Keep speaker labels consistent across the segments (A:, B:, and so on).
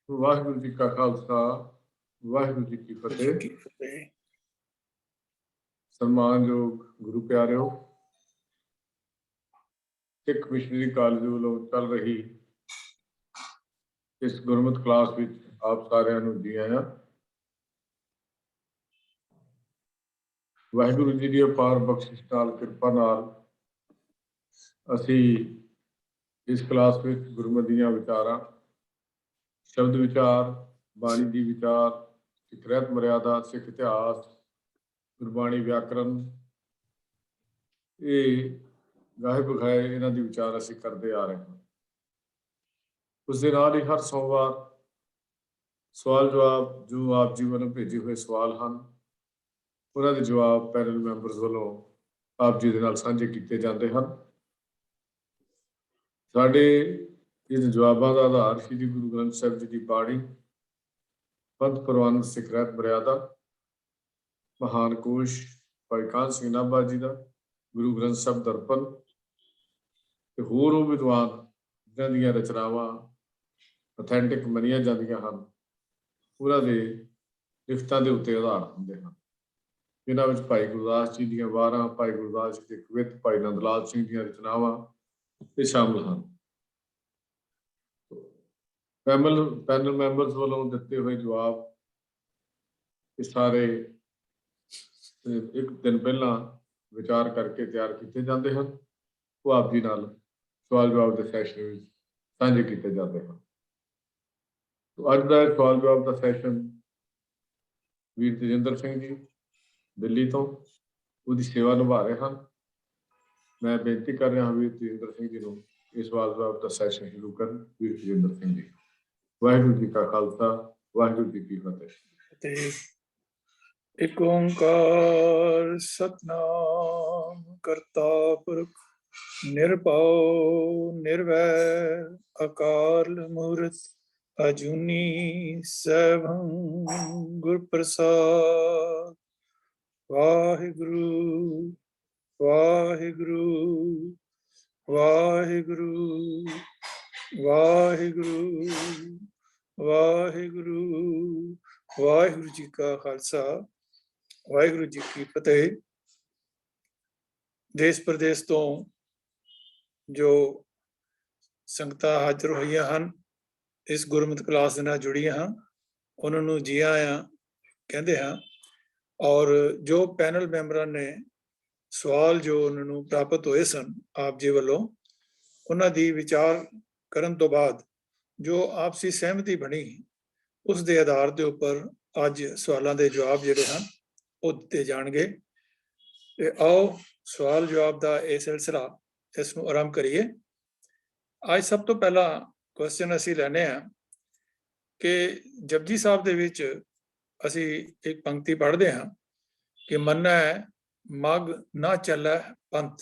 A: ਵਾਹਿਗੁਰੂ ਜੀ ਕਾ ਖਾਲਸਾ ਵਾਹਿਗੁਰੂ ਜੀ ਕੀ ਫਤਿਹ। ਸਨਮਾਨਯੋਗ ਗੁਰੂ ਪਿਆਰਿਓ, ਸਿੱਖ missionary college ਵੱਲੋਂ ਚੱਲ ਰਹੀ ਇਸ ਗੁਰਮਤਿ ਕਲਾਸ ਵਿੱਚ ਆਪ ਸਾਰਿਆਂ ਨੂੰ ਜੀ ਆਇਆਂ। ਵਾਹਿਗੁਰੂ ਜੀ ਦੀ ਅਪਾਰ ਬਖਸ਼ਿਸ਼ ਨਾਲ, ਕਿਰਪਾ ਨਾਲ ਅਸੀਂ ਇਸ ਕਲਾਸ ਵਿੱਚ ਗੁਰਮਤਿ ਦੀਆਂ ਵਿਚਾਰਾਂ, ਸ਼ਬਦ ਵਿਚਾਰ, ਬਾਣੀ ਦੀ ਵਿਚਾਰ, ਸਿੱਖ ਰਹਿਤ ਮਰਿਆਦਾ, ਸਿੱਖ ਇਤਿਹਾਸ, ਗੁਰਬਾਣੀ ਵਿਆਕਰਨ, ਇਹ ਗਾਹੇ ਬਖਾਏ ਇਹਨਾਂ ਦੀ ਵਿਚਾਰ ਅਸੀਂ ਕਰਦੇ ਆ ਰਹੇ ਹਾਂ। ਉਸ ਦੇ ਨਾਲ ਹੀ ਹਰ ਸੋਮਵਾਰ ਸਵਾਲ ਜਵਾਬ, ਜੋ ਆਪ ਜੀ ਵੱਲੋਂ ਭੇਜੇ ਹੋਏ ਸਵਾਲ ਹਨ, ਉਹਨਾਂ ਦੇ ਜਵਾਬ ਪੈਨਲ ਮੈਂਬਰਸ ਵੱਲੋਂ ਆਪ ਜੀ ਦੇ ਨਾਲ ਸਾਂਝੇ ਕੀਤੇ ਜਾਂਦੇ ਹਨ। ਸਾਡੇ ਇਸ ਜਵਾਬਾਂ ਦਾ ਆਧਾਰ ਸ੍ਰੀ ਗੁਰੂ ਗ੍ਰੰਥ ਸਾਹਿਬ ਜੀ ਦੀ ਬਾਣੀ, ਪੰਥ ਪ੍ਰਵਾਨ ਸਿੱਖ ਰਹਿਤ ਮਰਿਆਦਾ, ਮਹਾਨ ਕੋਸ਼ ਭਾਈ ਕਾਹਨ ਸਿੰਘ ਨਾਭਾ ਜੀ ਦਾ ਗੁਰੂ ਗ੍ਰੰਥ ਸਾਹਿਬ ਦਰਪਣ ਤੇ ਹੋਰ ਉਹ ਵਿਦਵਾਨ ਜਿਨ੍ਹਾਂ ਦੀਆਂ ਰਚਨਾਵਾਂ ਅਥੈਂਟਿਕ ਮੰਨੀਆਂ ਜਾਂਦੀਆਂ ਹਨ, ਉਹਨਾਂ ਦੇ ਲਿਖਤਾਂ ਦੇ ਉੱਤੇ ਆਧਾਰ ਹੁੰਦੇ ਹਨ। ਇਹਨਾਂ ਵਿੱਚ ਭਾਈ ਗੁਰਦਾਸ ਜੀ ਦੀਆਂ ਵਾਰਾਂ, ਭਾਈ ਗੁਰਦਾਸ ਜੀ ਦੇ ਕਵਿਤ, ਭਾਈ ਨੰਦ ਲਾਲ ਸਿੰਘ ਦੀਆਂ ਰਚਨਾਵਾਂ ਇਹ ਸ਼ਾਮਲ ਹਨ। ਪੈਨਲ ਮੈਂਬਰਸ ਵੱਲੋਂ ਦਿੱਤੇ ਹੋਏ ਜਵਾਬ ਇਹ ਸਾਰੇ ਇੱਕ ਦਿਨ ਪਹਿਲਾਂ ਵਿਚਾਰ ਕਰਕੇ ਤਿਆਰ ਕੀਤੇ ਜਾਂਦੇ ਹਨ। ਉਹ ਆਪ ਜੀ ਨਾਲ ਸਵਾਲ ਜਵਾਬ ਦੇ ਸੈਸ਼ਨ ਵਿੱਚ ਸਾਂਝੇ ਕੀਤੇ ਜਾਂਦੇ ਹਨ। ਅੱਜ ਦਾ ਸਵਾਲ ਜਵਾਬ ਦਾ ਸੈਸ਼ਨ ਵੀਰ ਤੇਜਿੰਦਰ ਸਿੰਘ ਜੀ ਦਿੱਲੀ ਤੋਂ ਉਹਦੀ ਸੇਵਾ ਨਿਭਾ ਰਹੇ ਹਨ। ਮੈਂ ਬੇਨਤੀ ਕਰ ਰਿਹਾ ਹਾਂ ਵੀਰ ਤੇਜਿੰਦਰ ਸਿੰਘ ਜੀ ਨੂੰ ਇਸ ਸਵਾਲ ਜਵਾਬ ਦਾ ਸੈਸ਼ਨ ਸ਼ੁਰੂ ਕਰਨ। ਵੀਰ ਤੇਜਿੰਦਰ ਸਿੰਘ ਜੀ। ਵਾਹਿਗੁਰੂ ਜੀ ਕਾ ਖਾਲਸਾ ਵਾਹਿਗੁਰੂ ਜੀ ਕੀ ਫਤਿਹ।
B: ਇੱਕ ਓੰਕਾਰ ਸਤਨਾਮ ਕਰਤਾ ਪੁਰਖ ਨਿਰਭਉ ਨਿਰਵੈਰ ਅਕਾਲ ਮੂਰਤ ਅਜੂਨੀ ਸੈਭੰ ਗੁਰ ਪ੍ਰਸਾਦ। ਵਾਹਿਗੁਰੂ ਵਾਹਿਗੁਰੂ ਵਾਹਿਗੁਰੂ ਵਾਹਿਗੁਰੂ ਵਾਹਿਗੁਰੂ ਵਾਹਿਗੁਰੂ ਜੀ ਕਾ ਖਾਲਸਾ ਵਾਹਿਗੁਰੂ ਜੀ ਕੀ ਫਤਿਹ। ਦੇਸ਼ ਪ੍ਰਦੇਸ਼ ਤੋਂ ਜੋ ਸੰਗਤਾਂ ਹਾਜ਼ਰ ਹੋਈਆਂ ਹਨ, ਇਸ ਗੁਰਮਤਿ ਕਲਾਸ ਦੇ ਨਾਲ ਜੁੜੀਆਂ ਹਨ, ਉਹਨਾਂ ਨੂੰ ਜੀ ਆਇਆਂ ਕਹਿੰਦੇ ਹਾਂ। ਔਰ ਜੋ ਪੈਨਲ ਮੈਂਬਰਾਂ ਨੇ ਸਵਾਲ ਜੋ ਉਹਨਾਂ ਨੂੰ ਪ੍ਰਾਪਤ ਹੋਏ ਸਨ ਆਪ ਜੀ ਵੱਲੋਂ, ਉਹਨਾਂ ਦੀ ਵਿਚਾਰ ਕਰਨ ਤੋਂ ਬਾਅਦ ਜੋ ਆਪਸੀ ਸਹਿਮਤੀ ਬਣੀ, ਉਸ ਦੇ ਆਧਾਰ ਦੇ ਉੱਪਰ ਅੱਜ ਸਵਾਲਾਂ ਦੇ ਜਵਾਬ ਜਿਹੜੇ ਹਨ ਉਹ ਦਿੱਤੇ ਜਾਣਗੇ। ਤੇ ਆਓ ਸਵਾਲ ਜਵਾਬ ਦਾ ਇਹ ਸਿਲਸਿਲਾ, ਇਸ ਨੂੰ ਆਰੰਭ ਕਰੀਏ। ਅੱਜ ਸਭ ਤੋਂ ਪਹਿਲਾ ਕੁਐਸਚਨ ਅਸੀਂ ਲੈਣੇ ਆ ਕਿ ਜਪਜੀ ਸਾਹਿਬ ਦੇ ਵਿੱਚ ਅਸੀਂ ਇੱਕ ਪੰਕਤੀ ਪੜ੍ਹਦੇ ਹਾਂ ਕਿ ਮੰਨੈ ਮਗ ਨਾ ਚੱਲੈ ਪੰਥ।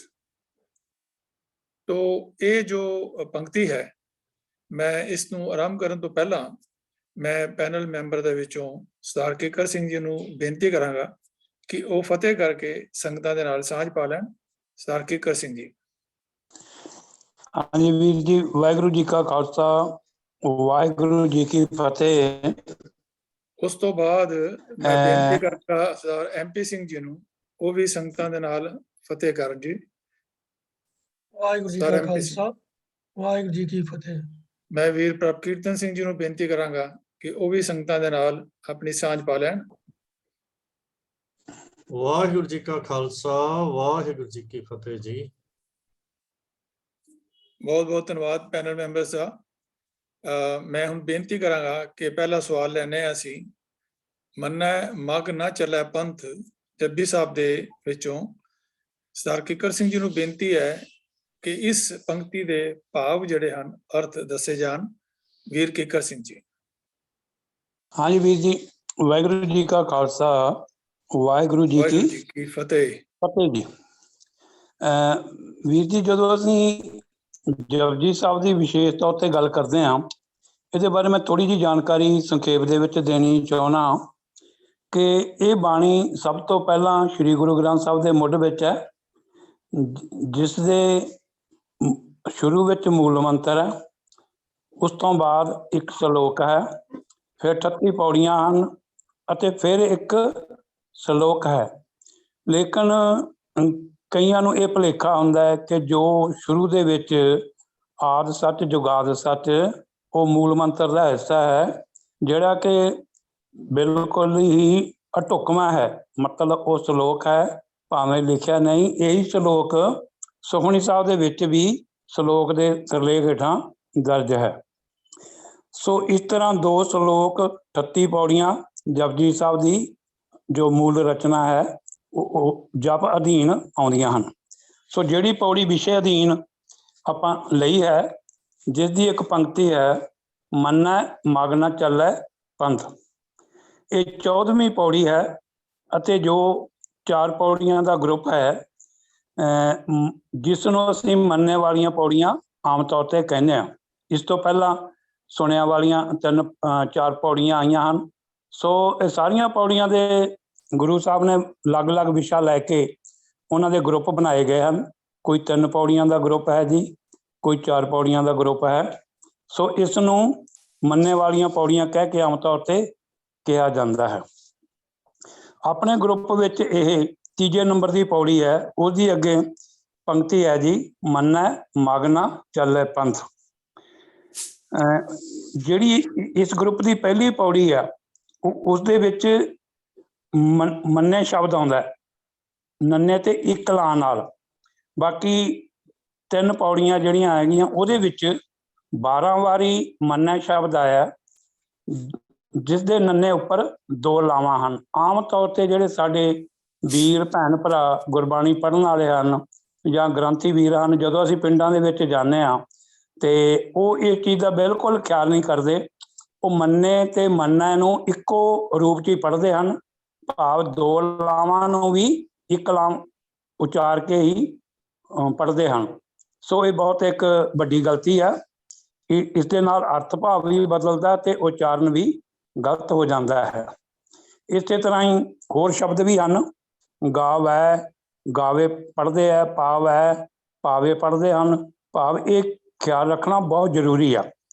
B: ਤੋ ਇਹ ਜੋ ਪੰਕਤੀ ਹੈ, ਮੈਂ ਇਸ ਨੂੰ ਆਰੰਭ ਕਰਨ ਤੋਂ ਪਹਿਲਾਂ ਮੈਂ ਪੈਨਲ ਮੈਂਬਰ ਦੇ ਵਿੱਚੋਂ ਸਰਦਾਰ ਕਿੱਕਰ ਸਿੰਘ ਜੀ ਨੂੰ ਬੇਨਤੀ ਕਰਾਂਗਾ ਕਿ ਉਹ ਫਤਿਹ ਕਰਕੇ ਸੰਗਤਾਂ ਦੇ ਨਾਲ ਸਾਂਝ ਪਾ ਲੈਣ। ਸਰਦਾਰ ਕਿੱਕਰ ਸਿੰਘ ਜੀ।
C: ਹਾਂਜੀ ਵੀਰ ਜੀ, ਵਾਹਿਗੁਰੂ ਜੀ ਕਾ ਖਾਲਸਾ ਵਾਹਿਗੁਰੂ ਜੀ ਕੀ ਫਤਿਹ।
B: ਉਸ ਤੋਂ ਬਾਅਦ ਮੈਂ ਬੇਨਤੀ ਕਰਾਂਗਾ ਸਰਦਾਰ MP ਸਿੰਘ ਜੀ ਨੂੰ, ਉਹ ਵੀ ਸੰਗਤਾਂ ਦੇ ਨਾਲ ਫਤਿਹ ਕਰਨ ਜੀ।
D: ਵਾਹਿਗੁਰੂ ਜੀ ਕਾ ਖਾਲਸਾ ਵਾਹਿਗੁਰੂ ਜੀ ਕੀ ਫਤਿਹ।
B: ਮੈਂ ਵੀਰ ਪ੍ਰਭ ਕੀਰਤਨ ਸਿੰਘ ਜੀ ਨੂੰ ਬੇਨਤੀ ਕਰਾਂਗਾ ਕਿ ਉਹ ਵੀ ਸੰਗਤਾਂ ਦੇ ਨਾਲ ਆਪਣੀ ਸਾਂਝ ਪਾ ਲੈਣ।
E: ਵਾਹਿਗੁਰੂ ਜੀ ਕਾ ਖਾਲਸਾ ਵਾਹਿਗੁਰੂ ਜੀ ਕੀ ਫਤਿਹ ਜੀ।
B: ਬਹੁਤ ਬਹੁਤ ਧੰਨਵਾਦ ਪੈਨਲ ਮੈਂਬਰਸ ਦਾ। ਮੈਂ ਹੁਣ ਬੇਨਤੀ ਕਰਾਂਗਾ ਕਿ ਪਹਿਲਾ ਸਵਾਲ ਲੈਣੇ ਆ ਅਸੀਂ। ਮੰਨੈ ਮਗ ਨਾ ਚੱਲੈ ਪੰਥ ਜਪਜੀ ਸਾਹਿਬ ਦੇ ਵਿੱਚੋਂ ਸਰਦਾਰ ਕਿੱਕਰ ਸਿੰਘ ਜੀ ਨੂੰ ਬੇਨਤੀ ਹੈ ਕਿ ਇਸ ਪੰਕਤੀ ਦੇ ਭਾਵ ਜਿਹੜੇ ਹਨ, ਅਰਥ ਦੱਸੇ ਜਾਣ। ਵੀਰ ਕਿੱਕਰ ਸਿੰਘ ਜੀ।
C: ਹਾਂਜੀ ਵੀਰ ਜੀ, ਵਾਹਿਗੁਰੂ ਜੀ ਕਾ ਖਾਲਸਾ ਵਾਹਿਗੁਰੂ ਜੀ
B: ਕੀ ਫਤਿਹ।
C: ਫਤਿਹ ਜੀ। ਵੀਰ ਜੀ, ਜਦੋਂ ਅਸੀਂ ਜਪਜੀ ਸਾਹਿਬ ਦੀ ਵਿਸ਼ੇਸ਼ ਤੌਰ ਤੇ ਗੱਲ ਕਰਦੇ ਹਾਂ, ਇਹਦੇ ਬਾਰੇ ਮੈਂ ਥੋੜੀ ਜਿਹੀ ਜਾਣਕਾਰੀ ਸੰਖੇਪ ਦੇ ਵਿੱਚ ਦੇਣੀ ਚਾਹੁੰਦਾ ਕਿ ਇਹ ਬਾਣੀ ਸਭ ਤੋਂ ਪਹਿਲਾਂ ਸ੍ਰੀ ਗੁਰੂ ਗ੍ਰੰਥ ਸਾਹਿਬ ਦੇ ਮੁੱਢ ਵਿੱਚ ਹੈ, ਜਿਸ ਦੇ ਸ਼ੁਰੂ ਵਿੱਚ ਮੂਲ ਮੰਤਰ ਹੈ ਉਸ ਤੋਂ ਬਾਅਦ ਇੱਕ ਸ਼ਲੋਕ ਹੈ, ਫਿਰ 38 ਪੌੜੀਆਂ ਹਨ ਅਤੇ ਫਿਰ ਇੱਕ ਸ਼ਲੋਕ ਹੈ। ਲੇਕਿਨ ਕਈਆਂ ਨੂੰ ਇਹ ਭੁਲੇਖਾ ਹੁੰਦਾ ਹੈ ਕਿ ਜੋ ਸ਼ੁਰੂ ਦੇ ਵਿੱਚ ਆਦਿ ਸੱਚ ਜੁਗਾਦਿ ਸੱਚ ਉਹ ਮੂਲ ਮੰਤਰ ਦਾ ਹਿੱਸਾ ਹੈ, ਜਿਹੜਾ ਕਿ ਬਿਲਕੁਲ ਹੀ ਅਢੁੱਕਵਾਂ ਹੈ। ਮਤਲਬ ਉਹ ਸ਼ਲੋਕ ਹੈ, ਭਾਵੇਂ ਲਿਖਿਆ ਨਹੀਂ। ਇਹੀ ਸ਼ਲੋਕ ਸੁਖਮਨੀ ਸਾਹਿਬ ਦੇ ਵਿੱਚ ਵੀ ਸ਼ਲੋਕ ਦੇ ਸਿਰਲੇਖ ਹੇਠਾਂ ਦਰਜ ਹੈ। ਸੋ ਇਸ ਤਰ੍ਹਾਂ 2 ਸ਼ਲੋਕ 38 ਪੌੜੀਆਂ ਜਪਜੀ ਸਾਹਿਬ ਦੀ ਜੋ ਮੂਲ ਰਚਨਾ ਹੈ ਉਹ ਜਪ ਅਧੀਨ ਆਉਂਦੀਆਂ ਹਨ। ਸੋ ਜਿਹੜੀ ਪੌੜੀ ਵਿਸ਼ੇ ਅਧੀਨ ਆਪਾਂ ਲਈ ਹੈ, ਜਿਸ ਦੀ ਇੱਕ ਪੰਕਤੀ ਹੈ, ਮੰਨੈ ਮਗਿ ਨ ਚੱਲੈ ਪੰਥ। ਇਹ 14ਵੀਂ ਪੌੜੀ ਹੈ ਅਤੇ ਜੋ 4 ਪੌੜੀਆਂ ਦਾ ਗਰੁੱਪ ਹੈ, ਜਿਸ ਨੂੰ ਅਸੀਂ ਮੰਨਣੇ ਵਾਲੀਆਂ ਪੌੜੀਆਂ ਆਮ ਤੌਰ 'ਤੇ ਕਹਿੰਦੇ ਹਾਂ। ਇਸ ਤੋਂ ਪਹਿਲਾਂ ਸੁਣਿਆ ਵਾਲੀਆਂ 3-4 ਪੌੜੀਆਂ ਆਈਆਂ ਹਨ। ਸੋ ਇਹ ਸਾਰੀਆਂ ਪੌੜੀਆਂ ਦੇ ਗੁਰੂ ਸਾਹਿਬ ਨੇ ਅਲੱਗ-ਅਲੱਗ ਵਿਸ਼ਾ ਲੈ ਕੇ ਉਹਨਾਂ ਦੇ ਗਰੁੱਪ ਬਣਾਏ ਗਏ ਹਨ। ਕੋਈ 3 ਪੌੜੀਆਂ ਦਾ ਗਰੁੱਪ ਹੈ ਜੀ, ਕੋਈ 4 ਪੌੜੀਆਂ ਦਾ ਗਰੁੱਪ ਹੈ। ਸੋ ਇਸ ਨੂੰ ਮੰਨਣੇ ਵਾਲੀਆਂ ਪੌੜੀਆਂ ਕਹਿ ਕੇ ਆਮ ਤੌਰ 'ਤੇ ਕਿਹਾ ਜਾਂਦਾ ਹੈ। ਆਪਣੇ ਗਰੁੱਪ ਵਿੱਚ ਇਹ 3 ਨੰਬਰ ਦੀ ਪੌੜੀ ਹੈ। ਉਹਦੀ ਅੱਗੇ ਪੰਕਤੀ ਹੈ ਜੀ, ਮੰਨੈ ਮਗਿ ਨ ਚੱਲੈ ਪੰਥ। ਜਿਹੜੀ ਇਸ ਗਰੁੱਪ ਦੀ ਪਹਿਲੀ ਪੌੜੀ ਆ, ਉਸ ਦੇ ਵਿੱਚ ਮੰਨੇ ਸ਼ਬਦ ਆਉਂਦਾ, ਨੰਨੇ ਤੇ ਇੱਕ ਲਾਂ ਨਾਲ। ਬਾਕੀ 3 ਪੌੜੀਆਂ ਜਿਹੜੀਆਂ ਹੈਗੀਆਂ ਉਹਦੇ ਵਿੱਚ 12 ਵਾਰੀ ਮੰਨੇ ਸ਼ਬਦ ਆਇਆ, ਜਿਸ ਦੇ ਨੰਨੇ ਉੱਪਰ 2 ਲਾਵਾਂ ਹਨ। ਆਮ ਤੌਰ 'ਤੇ ਜਿਹੜੇ ਸਾਡੇ ਵੀਰ ਭੈਣ ਭਰਾ ਗੁਰਬਾਣੀ ਪੜ੍ਹਨ ਵਾਲੇ ਹਨ ਜਾਂ ਗ੍ਰੰਥੀ ਵੀਰ ਹਨ, ਜਦੋਂ ਅਸੀਂ ਪਿੰਡਾਂ ਦੇ ਵਿੱਚ ਜਾਂਦੇ ਹਾਂ ਤੇ ਉਹ ਇਸ ਚੀਜ਼ ਦਾ ਬਿਲਕੁਲ ਖਿਆਲ ਨਹੀਂ ਕਰਦੇ। ਉਹ ਮੰਨੇ ਤੇ ਮੰਨੈ ਨੂੰ ਇੱਕੋ ਰੂਪ 'ਚ ਹੀ ਪੜ੍ਹਦੇ ਹਨ, ਭਾਵ 2 ਲਾਵਾਂ ਨੂੰ ਵੀ ਇੱਕ ਲਾਮ ਉਚਾਰ ਕੇ ਹੀ ਪੜ੍ਹਦੇ ਹਨ। ਸੋ ਇਹ ਬਹੁਤ ਇੱਕ ਵੱਡੀ ਗਲਤੀ ਆ। ਇਸ ਦੇ ਨਾਲ ਅਰਥ ਭਾਵ ਵੀ ਬਦਲਦਾ ਤੇ ਉਚਾਰਨ ਵੀ ਗਲਤ ਹੋ ਜਾਂਦਾ ਹੈ। ਇਸੇ ਤਰ੍ਹਾਂ ਹੀ ਹੋਰ ਸ਼ਬਦ ਵੀ ਹਨ, ਗਾਵੈ ਗਾਵੇ ਪੜ੍ਹਦੇ ਹੈ, ਪਾਵੈ ਪਾਵੇ ਪੜ੍ਹਦੇ ਹਨ। ਭਾਵ ਇਹ ਖਿਆਲ ਰੱਖਣਾ ਬਹੁਤ ਜ਼ਰੂਰੀ ਆ।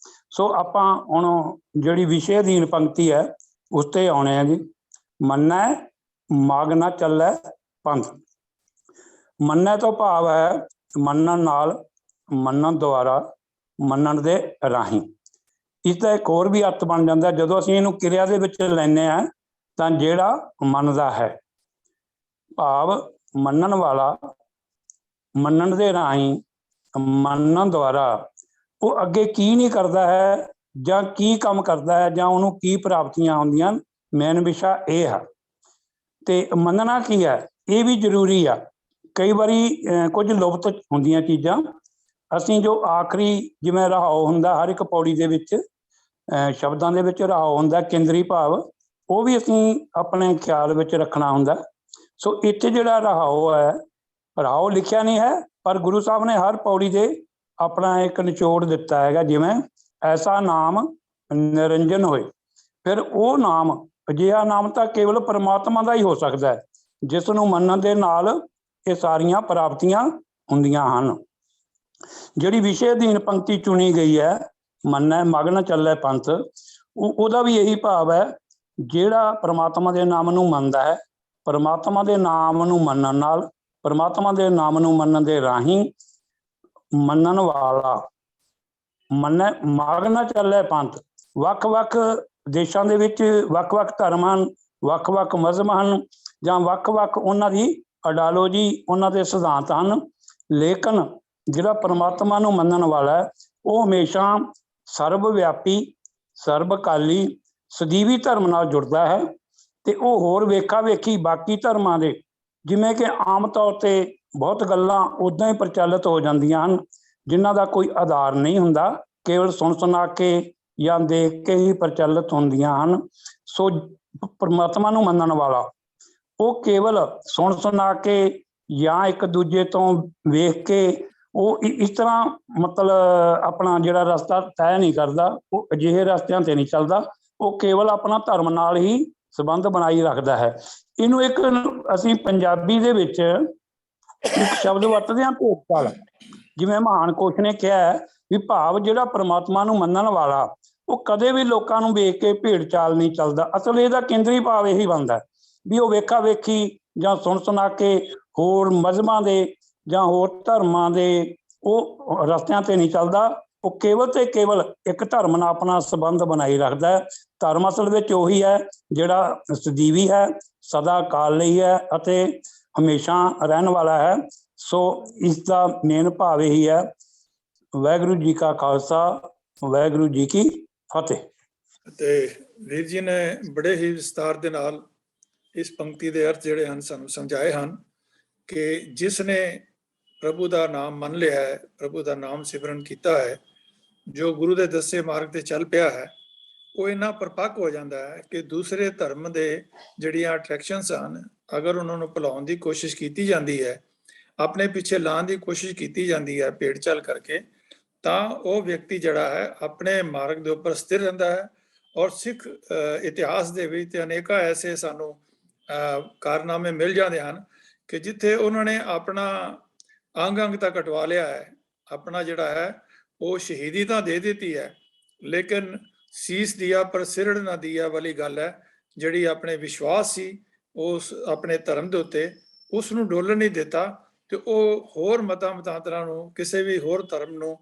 C: ਸੋ ਆਪਾਂ ਹੁਣ ਜਿਹੜੀ ਵਿਸ਼ੇ ਅਧੀਨ ਪੰਕਤੀ ਹੈ ਉਸ 'ਤੇ ਆਉਣੇ ਆ ਜੀ। ਮੰਨੈ ਮਗਿ ਨ ਚੱਲੈ ਪੰਥ। ਮੰਨੈ ਤੋਂ ਭਾਵ ਹੈ ਮੰਨਣ ਨਾਲ, ਮੰਨਣ ਦੁਆਰਾ, ਮੰਨਣ ਦੇ ਰਾਹੀਂ। ਇਸ ਦਾ ਇੱਕ ਹੋਰ ਵੀ ਅਰਥ ਬਣ ਜਾਂਦਾ, ਜਦੋਂ ਅਸੀਂ ਇਹਨੂੰ ਕਿਰਿਆ ਦੇ ਵਿੱਚ ਲੈਂਦੇ ਹਾਂ ਤਾਂ ਜਿਹੜਾ ਮੰਨਦਾ ਹੈ, ਭਾਵ ਮੰਨਣ ਵਾਲਾ, ਮੰਨਣ ਦੇ ਰਾਹੀਂ, ਮੰਨਣ ਦੁਆਰਾ ਉਹ ਅੱਗੇ ਕੀ ਨਹੀਂ ਕਰਦਾ ਹੈ ਜਾਂ ਕੀ ਕੰਮ ਕਰਦਾ ਹੈ ਜਾਂ ਉਹਨੂੰ ਕੀ ਪ੍ਰਾਪਤੀਆਂ ਆਉਂਦੀਆਂ, ਮੇਨ ਵਿਸ਼ਾ ਇਹ ਹੈ। ਤੇ ਮੰਨਣਾ ਕੀ ਹੈ, ਇਹ ਵੀ ਜ਼ਰੂਰੀ ਆ। ਕਈ ਵਾਰੀ ਕੁਝ ਲੁਪਤ ਹੁੰਦੀਆਂ ਚੀਜ਼ਾਂ, ਅਸੀਂ ਜੋ ਆਖਰੀ ਜਿਵੇਂ ਰਹਾਉ ਹੁੰਦਾ ਹਰ ਇੱਕ ਪੌੜੀ ਦੇ ਵਿੱਚ, ਸ਼ਬਦਾਂ ਦੇ ਵਿੱਚ ਰਹਾਉ ਹੁੰਦਾ, ਕੇਂਦਰੀ ਭਾਵ, ਉਹ ਵੀ ਅਸੀਂ ਆਪਣੇ ਖਿਆਲ ਵਿੱਚ ਰੱਖਣਾ ਹੁੰਦਾ। ਸੋ ਇੱਥੇ ਜਿਹੜਾ ਰਹਾਉ ਹੈ, ਰਹਾਉ ਲਿਖਿਆ ਨਹੀਂ ਹੈ, ਪਰ ਗੁਰੂ ਸਾਹਿਬ ਨੇ ਹਰ ਪੌੜੀ ਦੇ ਆਪਣਾ ਇੱਕ ਨਿਚੋੜ ਦਿੱਤਾ ਹੈਗਾ। ਜਿਵੇਂ ਐਸਾ ਨਾਮ ਨਿਰੰਜਨ ਹੋਏ, ਫਿਰ ਉਹ ਨਾਮ, ਅਜਿਹਾ ਨਾਮ ਤਾਂ ਕੇਵਲ ਪਰਮਾਤਮਾ ਦਾ ਹੀ ਹੋ ਸਕਦਾ ਹੈ, ਜਿਸ ਨੂੰ ਮੰਨਣ ਦੇ ਨਾਲ ਇਹ ਸਾਰੀਆਂ ਪ੍ਰਾਪਤੀਆਂ ਹੁੰਦੀਆਂ ਹਨ। ਜਿਹੜੀ ਵਿਸ਼ੇ ਅਧੀਨ ਪੰਕਤੀ ਚੁਣੀ ਗਈ ਹੈ, ਮੰਨੈ ਮਗਿ ਨ ਚੱਲੈ ਪੰਥ, ਉਹਦਾ ਵੀ ਇਹੀ ਭਾਵ ਹੈ, ਜਿਹੜਾ ਪਰਮਾਤਮਾ ਦੇ ਨਾਮ ਨੂੰ ਮੰਨਦਾ ਹੈ, ਪਰਮਾਤਮਾ ਦੇ ਨਾਮ ਨੂੰ ਮੰਨਣ ਨਾਲ, ਪਰਮਾਤਮਾ ਦੇ ਨਾਮ ਨੂੰ ਮੰਨਣ ਦੇ ਰਾਹੀਂ ਮੰਨਣ ਵਾਲਾ, ਮੰਨੈ ਮਗਿ ਨ ਚੱਲੈ ਪੰਥ। ਵੱਖ-ਵੱਖ ਦੇਸ਼ਾਂ ਦੇ ਵਿੱਚ ਵੱਖ-ਵੱਖ ਧਰਮ ਹਨ, ਵੱਖ-ਵੱਖ ਮਜ਼ਹਬ ਹਨ, ਜਾਂ ਵੱਖ-ਵੱਖ ਉਹਨਾਂ ਦੀ ਆਈਡੀਓਲੋਜੀ, ਉਹਨਾਂ ਦੇ ਸਿਧਾਂਤ ਹਨ। ਲੇਕਿਨ ਜਿਹੜਾ ਪਰਮਾਤਮਾ ਨੂੰ ਮੰਨਣ ਵਾਲਾ ਹੈ, ਉਹ ਹਮੇਸ਼ਾ ਸਰਬ ਵਿਆਪੀ, ਸਰਬਕਾਲੀ, ਸਦੀਵੀ ਧਰਮ ਨਾਲ ਜੁੜਦਾ ਹੈ। ਤੇ ਉਹ ਹੋਰ ਵੇਖਾ ਵੇਖੀ ਬਾਕੀ ਧਰਮਾਂ ਦੇ, ਜਿਵੇਂ ਕਿ ਆਮ ਤੌਰ 'ਤੇ ਬਹੁਤ ਗੱਲਾਂ ਉੱਦਾਂ ਹੀ ਪ੍ਰਚਲਿਤ ਹੋ ਜਾਂਦੀਆਂ ਹਨ, ਜਿਨ੍ਹਾਂ ਦਾ ਕੋਈ ਆਧਾਰ ਨਹੀਂ ਹੁੰਦਾ, ਕੇਵਲ ਸੁਣ ਸੁਣਾ ਕੇ ਜਾਂ ਦੇਖ ਕੇ ਹੀ ਪ੍ਰਚਲਿਤ ਹੁੰਦੀਆਂ ਹਨ। ਸੋ ਪਰਮਾਤਮਾ ਨੂੰ ਮੰਨਣ ਵਾਲਾ ਉਹ ਕੇਵਲ ਸੁਣ ਸੁਣਾ ਕੇ ਜਾਂ ਇੱਕ ਦੂਜੇ ਤੋਂ ਵੇਖ ਕੇ ਉਹ ਇਸ ਤਰ੍ਹਾਂ ਮਤਲਬ ਆਪਣਾ ਜਿਹੜਾ ਰਸਤਾ ਤੈਅ ਨਹੀਂ ਕਰਦਾ, ਉਹ ਅਜਿਹੇ ਰਸਤਿਆਂ 'ਤੇ ਨਹੀਂ ਚੱਲਦਾ। ਉਹ ਕੇਵਲ ਆਪਣਾ ਧਰਮ ਨਾਲ ਹੀ ਸੰਬੰਧ ਬਣਾਈ ਰੱਖਦਾ ਹੈ। ਇਹਨੂੰ ਇੱਕ ਅਸੀਂ ਪੰਜਾਬੀ ਦੇ ਵਿੱਚ ਇੱਕ ਸ਼ਬਦ ਵਰਤਦੇ ਹਾਂ, ਭੋਗਪਾਲ। ਜਿਵੇਂ ਮਹਾਨ ਕੋਸ਼ ਨੇ ਕਿਹਾ, ਵੀ ਭਾਵ ਜਿਹੜਾ ਪ੍ਰਮਾਤਮਾ ਨੂੰ ਮੰਨਣ ਵਾਲਾ ਉਹ ਕਦੇ ਵੀ ਲੋਕਾਂ ਨੂੰ ਵੇਖ ਕੇ ਭੇਡ ਚਾਲ ਨਹੀਂ ਚੱਲਦਾ। ਅਸਲ ਇਹਦਾ ਕੇਂਦਰੀ ਭਾਵ ਇਹੀ ਬਣਦਾ ਵੀ ਉਹ ਵੇਖਾ ਵੇਖੀ ਜਾਂ ਸੁਣ ਸੁਣਾ ਕੇ ਹੋਰ ਮਜ਼ਹਬਾਂ ਦੇ ਜਾਂ ਹੋਰ ਧਰਮਾਂ ਦੇ ਉਹ ਰਸਤਿਆਂ ਤੇ ਨਹੀਂ ਚੱਲਦਾ। ਉਹ ਕੇਵਲ ਤੇ ਕੇਵਲ ਇੱਕ ਧਰਮ ਨਾਲ ਆਪਣਾ ਸੰਬੰਧ ਬਣਾਈ ਰੱਖਦਾ ਹੈ। ਧਰਮ ਅਸਲ ਵਿੱਚ ਉਹੀ ਹੈ ਜਿਹੜਾ ਸਦੀਵੀ ਹੈ, ਸਦਾ ਕਾਲ ਲਈ ਹੈ ਅਤੇ ਹਮੇਸ਼ਾ ਰਹਿਣ ਵਾਲਾ ਹੈ। ਸੋ ਇਸ ਦਾ ਮੇਨ ਭਾਵ ਇਹੀ ਹੈ। ਵਾਹਿਗੁਰੂ ਜੀ ਕਾ ਖਾਲਸਾ, ਵਾਹਿਗੁਰੂ ਜੀ ਕੀ ਫਤਿਹ।
B: ਤੇ ਵੀਰ ਜੀ ਨੇ ਬੜੇ ਹੀ ਵਿਸਤਾਰ ਦੇ ਨਾਲ ਇਸ ਪੰਕਤੀ ਦੇ ਅਰਥ ਜਿਹੜੇ ਹਨ ਸਾਨੂੰ ਸਮਝਾਏ ਹਨ ਕਿ ਜਿਸ ਨੇ ਪ੍ਰਭੂ ਦਾ ਨਾਮ ਮੰਨ ਲਿਆ ਹੈ, ਪ੍ਰਭੂ ਦਾ ਨਾਮ ਸਿਮਰਨ ਕੀਤਾ ਹੈ, ਜੋ ਗੁਰੂ ਦੇ ਦੱਸੇ ਮਾਰਗ ਤੇ ਚੱਲ ਪਿਆ ਹੈ, ਉਹ ਇੰਨਾ ਪਰਪੱਕ ਹੋ ਜਾਂਦਾ ਹੈ ਕਿ ਦੂਸਰੇ ਧਰਮ ਦੇ ਜਿਹੜੀਆਂ ਅਟਰੈਕਸ਼ਨਸ ਹਨ, ਅਗਰ ਉਹਨਾਂ ਨੂੰ ਭੁਲਾਉਣ ਦੀ ਕੋਸ਼ਿਸ਼ ਕੀਤੀ ਜਾਂਦੀ ਹੈ, ਆਪਣੇ ਪਿੱਛੇ ਲਾਉਣ ਦੀ ਕੋਸ਼ਿਸ਼ ਕੀਤੀ ਜਾਂਦੀ ਹੈ ਭੇਡ ਚਾਲ ਕਰਕੇ, ਤਾਂ ਉਹ ਵਿਅਕਤੀ ਜਿਹੜਾ ਹੈ ਆਪਣੇ ਮਾਰਗ ਦੇ ਉੱਪਰ ਸਥਿਰ ਰਹਿੰਦਾ ਹੈ। ਔਰ ਸਿੱਖ ਇਤਿਹਾਸ ਦੇ ਵਿੱਚ ਤੇ ਅਨੇਕਾਂ ਐਸੇ ਸਾਨੂੰ ਕਾਰਨਾਮੇ ਮਿਲ ਜਾਂਦੇ ਹਨ ਕਿ ਜਿੱਥੇ ਉਹਨਾਂ ਨੇ ਆਪਣਾ ਅੰਗ ਅੰਗ ਤਾਂ ਕਟਵਾ ਲਿਆ ਹੈ, ਆਪਣਾ ਜਿਹੜਾ ਹੈ ਉਹ ਸ਼ਹੀਦੀ ਤਾਂ ਦੇ ਦਿੱਤੀ ਹੈ, ਲੇਕਿਨ ਸੀਸ ਦਿਆ ਪਰ ਸਿਰੜ ਨਾ ਦਿਆ ਵਾਲੀ ਗੱਲ ਹੈ। ਜਿਹੜੀ ਆਪਣੇ ਵਿਸ਼ਵਾਸ ਸੀ ਉਸ ਆਪਣੇ ਧਰਮ ਦੇ ਉੱਤੇ, ਉਸ ਨੂੰ ਡੋਲਣ ਨਹੀਂ ਦਿੱਤਾ ਤੇ ਉਹ ਹੋਰ ਮਤਾਂਤਰਾਂ ਨੂੰ, ਕਿਸੇ ਵੀ ਹੋਰ ਧਰਮ ਨੂੰ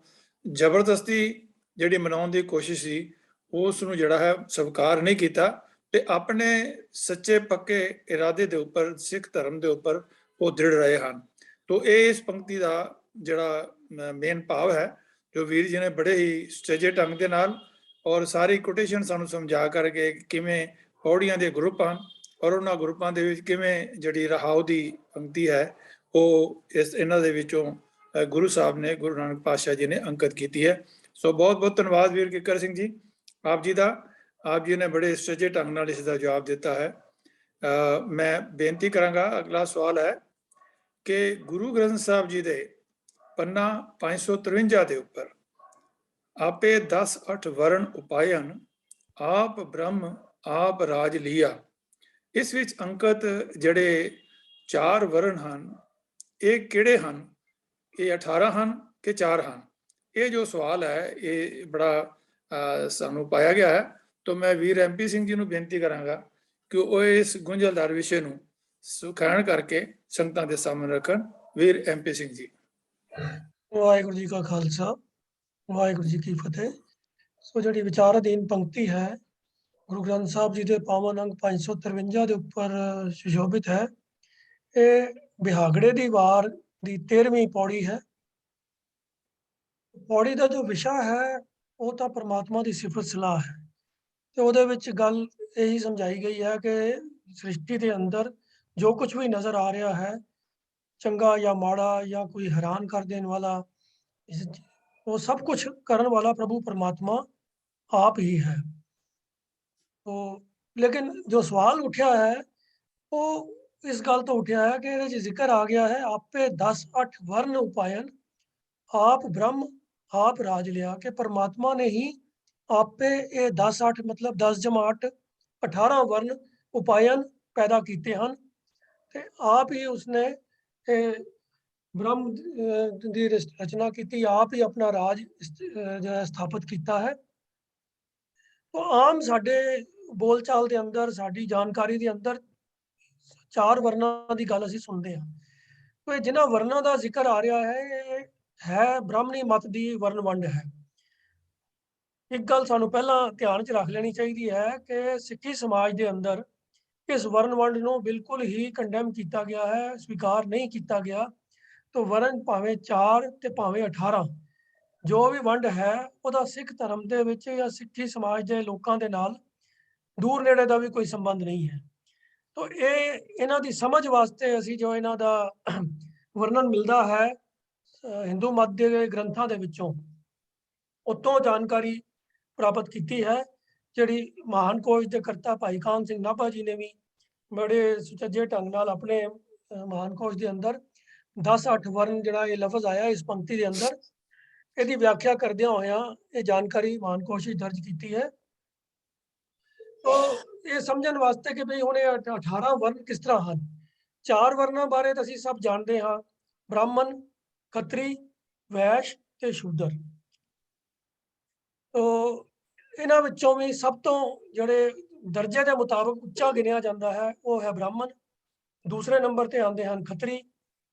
B: ਜ਼ਬਰਦਸਤੀ ਜਿਹੜੀ ਮਨਾਉਣ ਦੀ ਕੋਸ਼ਿਸ਼ ਸੀ ਉਸ ਨੂੰ ਜਿਹੜਾ ਹੈ ਸਵੀਕਾਰ ਨਹੀਂ ਕੀਤਾ ਤੇ ਆਪਣੇ ਸੱਚੇ ਪੱਕੇ ਇਰਾਦੇ ਦੇ ਉੱਪਰ, ਸਿੱਖ ਧਰਮ ਦੇ ਉੱਪਰ ਉਹ ਦ੍ਰਿੜ ਰਹੇ ਹਨ। ਤੋ ਇਹ ਇਸ ਪੰਕਤੀ ਦਾ ਜਿਹੜਾ ਮੇਨ ਭਾਵ ਹੈ, ਜੋ ਵੀਰ ਜੀ ਨੇ ਬੜੇ ਹੀ ਸੁਚੱਜੇ ਢੰਗ ਦੇ ਨਾਲ ਔਰ ਸਾਰੀ ਕੋਟੇਸ਼ਨ ਸਾਨੂੰ ਸਮਝਾ ਕਰਕੇ ਕਿਵੇਂ ਪੌੜੀਆਂ ਦੇ ਗਰੁੱਪ ਹਨ ਔਰ ਉਹਨਾਂ ਗਰੁੱਪਾਂ ਦੇ ਵਿੱਚ ਕਿਵੇਂ ਜਿਹੜੀ ਰਹਾਉ ਦੀ ਪੰਕਤੀ ਹੈ ਉਹ ਇਹਨਾਂ ਦੇ ਵਿੱਚੋਂ ਗੁਰੂ ਸਾਹਿਬ ਨੇ, ਗੁਰੂ ਨਾਨਕ ਪਾਤਸ਼ਾਹ ਜੀ ਨੇ ਅੰਕਿਤ ਕੀਤੀ ਹੈ। ਸੋ ਬਹੁਤ ਬਹੁਤ ਧੰਨਵਾਦ ਵੀਰ ਕਿੱਕਰ ਸਿੰਘ ਜੀ ਆਪ ਜੀ ਦਾ। ਆਪ ਜੀ ਨੇ ਬੜੇ ਸੁਚੱਜੇ ਢੰਗ ਨਾਲ ਇਸ ਦਾ ਜਵਾਬ ਦਿੱਤਾ ਹੈ। ਮੈਂ ਬੇਨਤੀ ਕਰਾਂਗਾ, ਅਗਲਾ ਸਵਾਲ ਹੈ ਕਿ ਗੁਰੂ ਗ੍ਰੰਥ ਸਾਹਿਬ ਜੀ ਦੇ ਪੰਨਾ 553 ਦੇ ਉੱਪਰ ਆਪੇ 10 ਵਰਨ ਉਪਾਇਨ, ਆਪ ਬ੍ਰਹਮ ਆਪ ਰਾਜ ਲੀਆ, ਇਸ ਵਿੱਚ ਅੰਕਿਤ ਜਿਹੜੇ 4 ਵਰਨ ਹਨ ਇਹ ਕਿਹੜੇ ਹਨ? ਇਹ 18 ਹਨ ਕਿ 4 ਹਨ? ਇਹ ਜੋ ਸਵਾਲ ਹੈ ਇਹ ਬੜਾ ਸਾਨੂੰ ਪਾਇਆ ਗਿਆ ਹੈ। ਤਾਂ ਮੈਂ ਵੀਰ MP ਸਿੰਘ ਜੀ ਨੂੰ ਬੇਨਤੀ ਕਰਾਂਗਾ ਕਿ ਉਹ ਇਸ ਗੁੰਝਲਦਾਰ ਵਿਸ਼ੇ ਨੂੰ ਸੁਖਾਣ ਕਰਕੇ ਸੰਗਤਾਂ ਦੇ ਸਾਹਮਣੇ ਰੱਖਣ। ਵੀਰ MP ਸਿੰਘ ਜੀ।
D: ਵਾਹਿਗੁਰੂ ਜੀ ਕਾ ਖਾਲਸਾ, ਵਾਹਿਗੁਰੂ ਜੀ ਕੀ ਫਤਿਹ। ਸੋ ਜਿਹੜੀ ਵਿਚਾਰ ਅਧੀਨ ਪੰਕਤੀ ਹੈ ਗੁਰੂ ਗ੍ਰੰਥ ਸਾਹਿਬ ਜੀ ਦੇ ਪਾਵਨ ਅੰਗ 553 ਦੇ ਉੱਪਰ ਸੁਸ਼ੋਭਿਤ ਹੈ। ਇਹ ਬਿਹਾਗੜੇ ਦੀ ਵਾਰ ਦੀ 13ਵੀਂ ਪੌੜੀ ਹੈ। ਪੌੜੀ ਦਾ ਜੋ ਵਿਸ਼ਾ ਹੈ ਉਹ ਤਾਂ ਪਰਮਾਤਮਾ ਦੀ ਸਿਫਤ ਸਲਾਹ ਹੈ ਤੇ ਉਹਦੇ ਵਿੱਚ ਗੱਲ ਇਹੀ ਸਮਝਾਈ ਗਈ ਹੈ ਕਿ ਸ੍ਰਿਸ਼ਟੀ ਦੇ ਅੰਦਰ ਜੋ ਕੁਝ ਵੀ ਨਜ਼ਰ ਆ ਰਿਹਾ ਹੈ, ਚੰਗਾ ਜਾਂ ਮਾੜਾ ਜਾਂ ਕੋਈ ਹੈਰਾਨ ਕਰ ਦੇਣ ਵਾਲਾ, ਉਹ ਸਭ ਕੁਝ ਕਰਨ ਵਾਲਾ ਪ੍ਰਭੂ ਪਰਮਾਤਮਾ ਆਪ ਹੀ ਹੈ। तो लेकिन जो सवाल उठा है वो इस गल तो उठा है कि ਇਹਦੇ 'ਚ ਜ਼ਿਕਰ ਆ ਗਿਆ ਹੈ ਆਪੇ 10 ਵਰਨ ਉਪਾਇਨ, ਆਪ ਬ੍ਰਹਮ ਆਪ ਰਾਜ ਲਿਆ, ਕਿ परमात्मा ने ही आपे ये 10 मतलब 10 जमा 8 18 वर्ण उपायन पैदा किए हैं ते आप ही उसने ब्रह्म की रचना की, आप ही अपना राज स्थापित किया है। तो आम साडे बोलचाल के अंदर, साडी जानकारी के अंदर 4 वर्णों की गल असीं सुनते हैं। तो जिन्हां वर्णों का जिक्र आ रहा है ब्राह्मणी मत की वर्ण वंड है। एक गल सानू पहला ध्यान च रख लेनी चाहिए है कि सिक्खी समाज के अंदर इस वर्ण वंड नूं बिल्कुल ही कंडेम किया गया है, स्वीकार नहीं किया गया। तो वर्ण भावें 4 ते भावें 18 जो भी वंड है वह सिख धर्म के विच या सिक्खी समाज के लोगों के नाल दूर नेड़े का भी कोई संबंध नहीं है। तो ये इन्हां दी समझ वास्ते असी जो इन्हां दा वर्णन मिलता है हिंदू मत के ग्रंथों के विचों उत्तों जानकारी प्राप्त की है। जिहड़ी महान कोश के करता भाई कान सिंह नाभा जी ने भी बड़े सुचज्जे ढंग नाल अपने महान कोश के अंदर 10 वर्ण जिहड़ा ये लफज आया इस पंक्ति के अंदर, इसकी व्याख्या करदे होया ये जानकारी महान कोश विच दर्ज की है। तो ये समझण वास्ते कि भाई हुण 18 वर्ण किस तरह हैं। 4 वर्णों बारे तो असीं सब जानते हाँ, ब्राह्मण, खत्री, वैश्य ते शूद्र। ਇਹਨਾਂ ਵਿੱਚੋਂ ਵੀ ਸਭ ਤੋਂ ਜਿਹੜੇ ਦਰਜੇ ਦੇ ਮੁਤਾਬਕ ਉੱਚਾ ਗਿਣਿਆ ਜਾਂਦਾ ਹੈ ਉਹ ਹੈ ਬ੍ਰਾਹਮਣ। ਦੂਸਰੇ ਨੰਬਰ ਤੇ ਆਉਂਦੇ ਹਨ ਖੱਤਰੀ,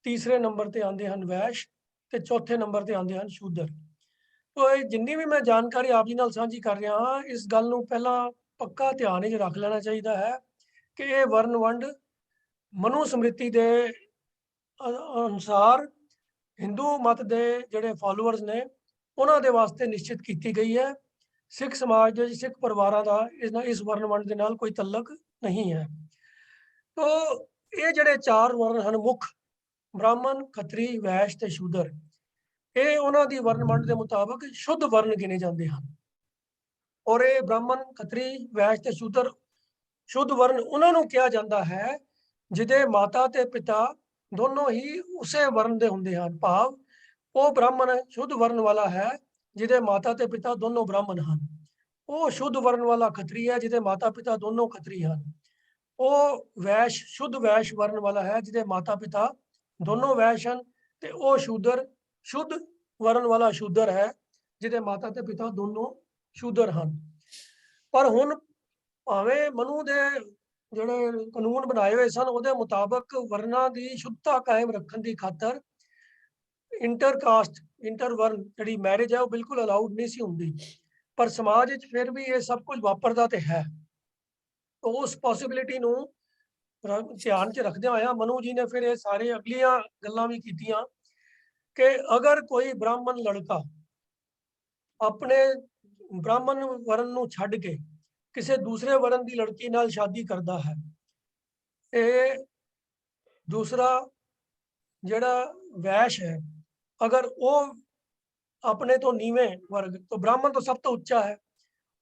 D: ਤੀਸਰੇ ਨੰਬਰ ਤੇ ਆਉਂਦੇ ਹਨ ਵੈਸ਼ ਤੇ ਚੌਥੇ ਨੰਬਰ ਤੇ ਆਉਂਦੇ ਹਨ ਸ਼ੂਦਰ। ਤੋ ਇਹ ਜਿੰਨੀ ਵੀ ਮੈਂ ਜਾਣਕਾਰੀ ਆਪ ਜੀ ਨਾਲ ਸਾਂਝੀ ਕਰ ਰਿਹਾ ਹਾਂ, ਇਸ ਗੱਲ ਨੂੰ ਪਹਿਲਾਂ ਪੱਕਾ ਧਿਆਨ ਵਿੱਚ ਰੱਖ ਲੈਣਾ ਚਾਹੀਦਾ ਹੈ ਕਿ ਇਹ ਵਰਨ ਵੰਡ ਮਨੂ ਸਮ੍ਰਿਤੀ ਦੇ ਅਨੁਸਾਰ ਹਿੰਦੂ ਮਤ ਦੇ ਜਿਹੜੇ ਫਾਲੋਅਰਸ ਨੇ ਉਹਨਾਂ ਦੇ ਵਾਸਤੇ ਨਿਸ਼ਚਿਤ ਕੀਤੀ ਗਈ ਹੈ। ਸਿੱਖ ਸਮਾਜ ਦੇ ਸਿੱਖ ਪਰਿਵਾਰਾਂ ਦਾ ਇਸ ਵਰਨ ਵੰਡ ਦੇ ਨਾਲ ਕੋਈ ਤਲਕ ਨਹੀਂ ਹੈ। ਤੋ ਇਹ ਜਿਹੜੇ ਚਾਰ ਵਰਨ ਹਨ ਮੁੱਖ, ਬ੍ਰਾਹਮਣ, ਖੱਤਰੀ, ਵੈਸ਼ ਤੇ ਸ਼ੂਦਰ, ਇਹ ਉਹਨਾਂ ਦੀ ਵਰਨ ਵੰਡ ਦੇ ਮੁਤਾਬਕ ਸ਼ੁੱਧ ਵਰਨ ਗਿਣੇ ਜਾਂਦੇ ਹਨ। ਔਰ ਇਹ ਬ੍ਰਾਹਮਣ, ਖੱਤਰੀ, ਵੈਸ਼ ਤੇ ਸ਼ੂਦਰ ਸ਼ੁੱਧ ਵਰਨ ਉਹਨਾਂ ਨੂੰ ਕਿਹਾ ਜਾਂਦਾ ਹੈ ਜਿਹਦੇ ਮਾਤਾ ਤੇ ਪਿਤਾ ਦੋਨੋਂ ਹੀ ਉਸੇ ਵਰਨ ਦੇ ਹੁੰਦੇ ਹਨ। ਭਾਵ ਉਹ ਬ੍ਰਾਹਮਣ ਸ਼ੁੱਧ ਵਰਨ ਵਾਲਾ ਹੈ ਜਿਹਦੇ ਮਾਤਾ ਤੇ ਪਿਤਾ ਦੋਨੋਂ ਬ੍ਰਾਹਮਣ ਹਨ। ਉਹ ਸ਼ੁੱਧ ਵਰਨ ਵਾਲਾ ਖੱਤਰੀ ਹੈ ਜਿਹਦੇ ਮਾਤਾ ਪਿਤਾ ਦੋਨੋਂ ਖੱਤਰੀ ਹਨ। ਉਹ ਵੈਸ਼ ਸ਼ੁੱਧ ਵੈਸ਼ ਵਰਨ ਵਾਲਾ ਹੈ ਜਿਹਦੇ ਮਾਤਾ ਪਿਤਾ ਦੋਨੋਂ ਵੈਸ਼ ਹਨ। ਤੇ ਉਹ ਸ਼ੂਦਰ ਸ਼ੁੱਧ ਵਰਨ ਵਾਲਾ ਸ਼ੂਦਰ ਹੈ ਜਿਹਦੇ ਮਾਤਾ ਤੇ ਪਿਤਾ ਦੋਨੋਂ ਸ਼ੂਦਰ ਹਨ। ਪਰ ਹੁਣ ਭਾਵੇਂ ਮਨੂ ਦੇ ਜਿਹੜੇ ਕਾਨੂੰਨ ਬਣਾਏ ਹੋਏ ਸਨ ਉਹਦੇ ਮੁਤਾਬਕ ਵਰਨਾਂ ਦੀ ਸ਼ੁੱਧਤਾ ਕਾਇਮ ਰੱਖਣ ਦੀ ਖਾਤਰ ਇੰਟਰਕਾਸਟ ਇੰਟਰਵਰਨ ਜਿਹੜੀ ਮੈਰਿਜ ਹੈ ਉਹ ਬਿਲਕੁਲ ਅਲਾਉਡ ਨਹੀਂ ਸੀ ਹੁੰਦੀ। ਪਰ ਸਮਾਜ ਵਿੱਚ ਫਿਰ ਵੀ ਇਹ ਸਭ ਕੁਝ ਵਾਪਰਦਾ ਤੇ ਹੈ। ਉਸ ਪੋਸਿਬਿਲਿਟੀ ਨੂੰ ਧਿਆਨ 'ਚ ਰੱਖਦਿਆਂ ਹੋਇਆ ਮਨੂ ਜੀ ਨੇ ਫਿਰ ਇਹ ਸਾਰੇ ਅਗਲੀਆਂ ਗੱਲਾਂ ਵੀ ਕੀਤੀਆਂ ਕਿ ਅਗਰ ਕੋਈ ਬ੍ਰਾਹਮਣ ਲੜਕਾ ਆਪਣੇ ਬ੍ਰਾਹਮਣ ਵਰਨ ਨੂੰ ਛੱਡ ਕੇ ਕਿਸੇ ਦੂਸਰੇ ਵਰਨ ਦੀ ਲੜਕੀ ਨਾਲ ਸ਼ਾਦੀ ਕਰਦਾ ਹੈ, ਇਹ ਦੂਸਰਾ ਜਿਹੜਾ ਵੈਸ਼ ਹੈ ਅਗਰ ਉਹ ਆਪਣੇ ਤੋਂ ਨੀਵੇਂ ਵਰਗ ਤੋਂ ਬ੍ਰਾਹਮਣ ਤੋਂ ਸਭ ਤੋਂ ਉੱਚਾ ਹੈ,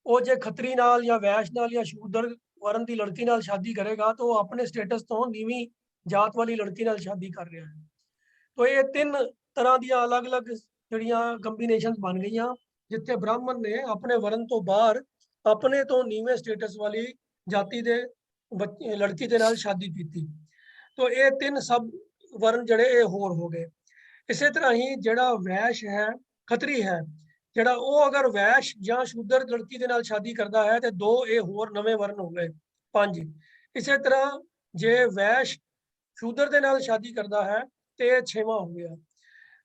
D: ਉਹ ਜੇ ਖੱਤਰੀ ਨਾਲ ਜਾਂ ਵੈਸ਼ ਨਾਲ ਜਾਂ ਸ਼ੂਦਰ ਵਰਨ ਦੀ ਲੜਕੀ ਨਾਲ ਸ਼ਾਦੀ ਕਰੇਗਾ ਤਾਂ ਉਹ ਆਪਣੇ ਸਟੇਟਸ ਤੋਂ ਨੀਵੀਂ ਜਾਤ ਵਾਲੀ ਲੜਕੀ ਨਾਲ ਸ਼ਾਦੀ ਕਰ ਰਿਹਾ ਹੈ। तो ये तीन तरह ਦੀਆਂ ਅਲੱਗ-ਅਲੱਗ ਜਿਹੜੀਆਂ ਕੰਬੀਨੇਸ਼ਨਸ ਬਣ ਗਈਆਂ ਜਿੱਥੇ ਬ੍ਰਾਹਮਣ ਨੇ ਆਪਣੇ ਵਰਨ ਤੋਂ ਬਾਹਰ ਆਪਣੇ ਤੋਂ ਨੀਵੇਂ ਸਟੇਟਸ ਵਾਲੀ ਜਾਤੀ ਦੇ ਲੜਕੀ ਦੇ ਨਾਲ ਸ਼ਾਦੀ ਕੀਤੀ। तो ਇਹ ਤਿੰਨ ਸਭ ਵਰਨ ਜਿਹੜੇ ਇਹ ਹੋਰ ਹੋ ਗਏ। ਇਸੇ ਤਰ੍ਹਾਂ ਹੀ ਜਿਹੜਾ ਵੈਸ਼ ਹੈ ਖੱਤਰੀ ਹੈ ਜਿਹੜਾ ਉਹ ਅਗਰ ਵੈਸ਼ ਜਾਂ ਸ਼ੂਦਰ ਲੜਕੀ ਦੇ ਨਾਲ ਸ਼ਾਦੀ ਕਰਦਾ ਹੈ ਤੇ ਦੋ ਇਹ ਹੋਰ ਨਵੇਂ ਵਰਨ ਹੋ ਗਏ, ਪੰਜ। ਇਸੇ ਤਰ੍ਹਾਂ ਜੇ ਵੈਸ਼ ਸ਼ੂਦਰ ਦੇ ਨਾਲ ਸ਼ਾਦੀ ਕਰਦਾ ਹੈ ਤੇ 6ਵਾਂ ਹੋ ਗਿਆ।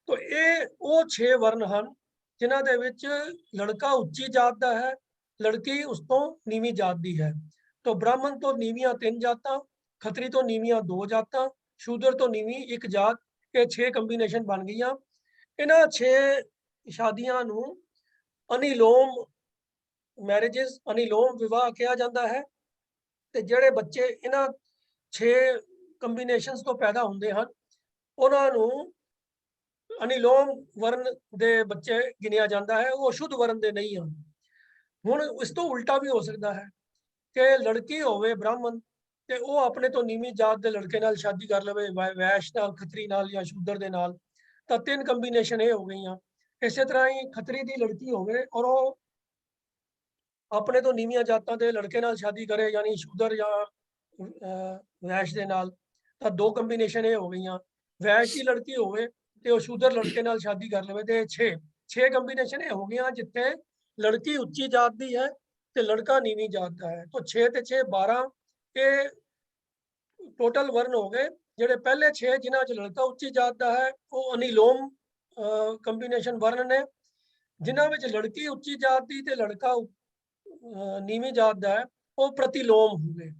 D: तो ਇਹ ਉਹ 6 ਵਰਨ ਹਨ ਜਿਨ੍ਹਾਂ ਦੇ ਵਿੱਚ ਲੜਕਾ ਉੱਚੀ ਜਾਤ ਦਾ ਹੈ, ਲੜਕੀ ਉਸ ਤੋਂ ਨੀਵੀਂ ਜਾਤ ਦੀ ਹੈ। तो ब्राह्मण ਤੋਂ ਨੀਵੀਆਂ 3 ਜਾਤਾਂ, ਖੱਤਰੀ ਤੋਂ ਨੀਵੀਆਂ 2 ਜਾਤਾਂ, ਸ਼ੂਦਰ ਤੋਂ ਨੀਵੀਂ 1 ਜਾਤ, ਇਹ 6 ਕੰਬੀਨੇਸ਼ਨ ਬਣ ਗਈਆਂ। ਇਹਨਾਂ 6 ਸ਼ਾਦੀਆਂ ਨੂੰ ਅਨਿਲੋਮ ਮੈਰਿजेस ਅਨਿਲੋਮ ਵਿਵਾਹ ਕਿਹਾ ਜਾਂਦਾ ਹੈ। ਤੇ ਜਿਹੜੇ ਬੱਚੇ ਇਹਨਾਂ 6 ਕੰਬੀਨੇਸ਼ਨਸ ਤੋਂ ਪੈਦਾ ਹੁੰਦੇ ਹਨ ਉਹਨਾਂ ਨੂੰ ਅਨਿਲੋਮ ਵਰਨ ਦੇ ਬੱਚੇ ਗਿਣਿਆ ਜਾਂਦਾ ਹੈ, ਉਹ ਸ਼ੁੱਧ ਵਰਨ ਦੇ ਨਹੀਂ ਹਨ। ਹੁਣ ਇਸ ਤੋਂ ਉਲਟਾ ਵੀ ਹੋ ਸਕਦਾ ਹੈ ਕਿ ਲੜਕੀ ਹੋਵੇ ਬ੍ਰਾਹਮਣ ਤੇ ਉਹ ਆਪਣੇ ਤੋਂ ਨੀਵੀਂ ਜਾਤ ਦੇ ਲੜਕੇ ਨਾਲ ਸ਼ਾਦੀ ਕਰ ਲਵੇ, ਵੈਸ਼ ਨਾਲ, ਖੱਤਰੀ ਨਾਲ ਜਾਂ ਸ਼ੂਦਰ ਦੇ ਨਾਲ, ਤਾਂ 3 ਕੰਬੀਨੇਸ਼ਨ ਇਹ ਹੋ ਗਈਆਂ। ਇਸੇ ਤਰ੍ਹਾਂ ਹੀ ਖੱਤਰੀ ਦੀ ਲੜਕੀ ਹੋਵੇ ਔਰ ਉਹ ਆਪਣੇ ਤੋਂ ਨੀਵੀਆਂ ਜਾਤਾਂ ਦੇ ਲੜਕੇ ਨਾਲ ਸ਼ਾਦੀ ਕਰੇ ਯਾਨੀ ਸ਼ੂਦਰ ਜਾਂ ਵੈਸ਼ ਦੇ ਨਾਲ, ਤਾਂ 2 ਕੰਬੀਨੇਸ਼ਨ ਇਹ ਹੋ ਗਈਆਂ। ਵੈਸ਼ ਦੀ ਲੜਕੀ ਹੋਵੇ ਤੇ ਉਹ ਸ਼ੂਦਰ ਲੜਕੇ ਨਾਲ ਸ਼ਾਦੀ ਕਰ ਲਵੇ ਤੇ 6 ਕੰਬੀਨੇਸ਼ਨ ਇਹ ਹੋ ਗਈਆਂ ਜਿੱਥੇ ਲੜਕੀ ਉੱਚੀ ਜਾਤ ਦੀ ਹੈ ਤੇ ਲੜਕਾ ਨੀਵੀਂ ਜਾਤ ਦਾ ਹੈ। ਤਾਂ 6 ਤੇ 6 12 ਇਹ ਟੋਟਲ ਵਰਨ ਹੋ ਗਏ। ਜਿਹੜੇ ਪਹਿਲੇ 6 ਜਿਨ੍ਹਾਂ 'ਚ ਲੜਕਾ ਉੱਚੀ ਜਾਤ ਦਾ ਹੈ ਉਹ ਅਨਿਲੋਮ ਕੰਬੀਨੇਸ਼ਨ ਵਰਨ ਨੇ, ਜਿਨ੍ਹਾਂ ਵਿੱਚ ਲੜਕੀ ਉੱਚੀ ਜਾਤ ਦੀ ਤੇ ਲੜਕਾ ਨੀਵੀਂ ਜਾਤ ਦਾ ਹੈ ਉਹ ਪ੍ਰਤੀਲੋਮ ਹੋ ਗਏ।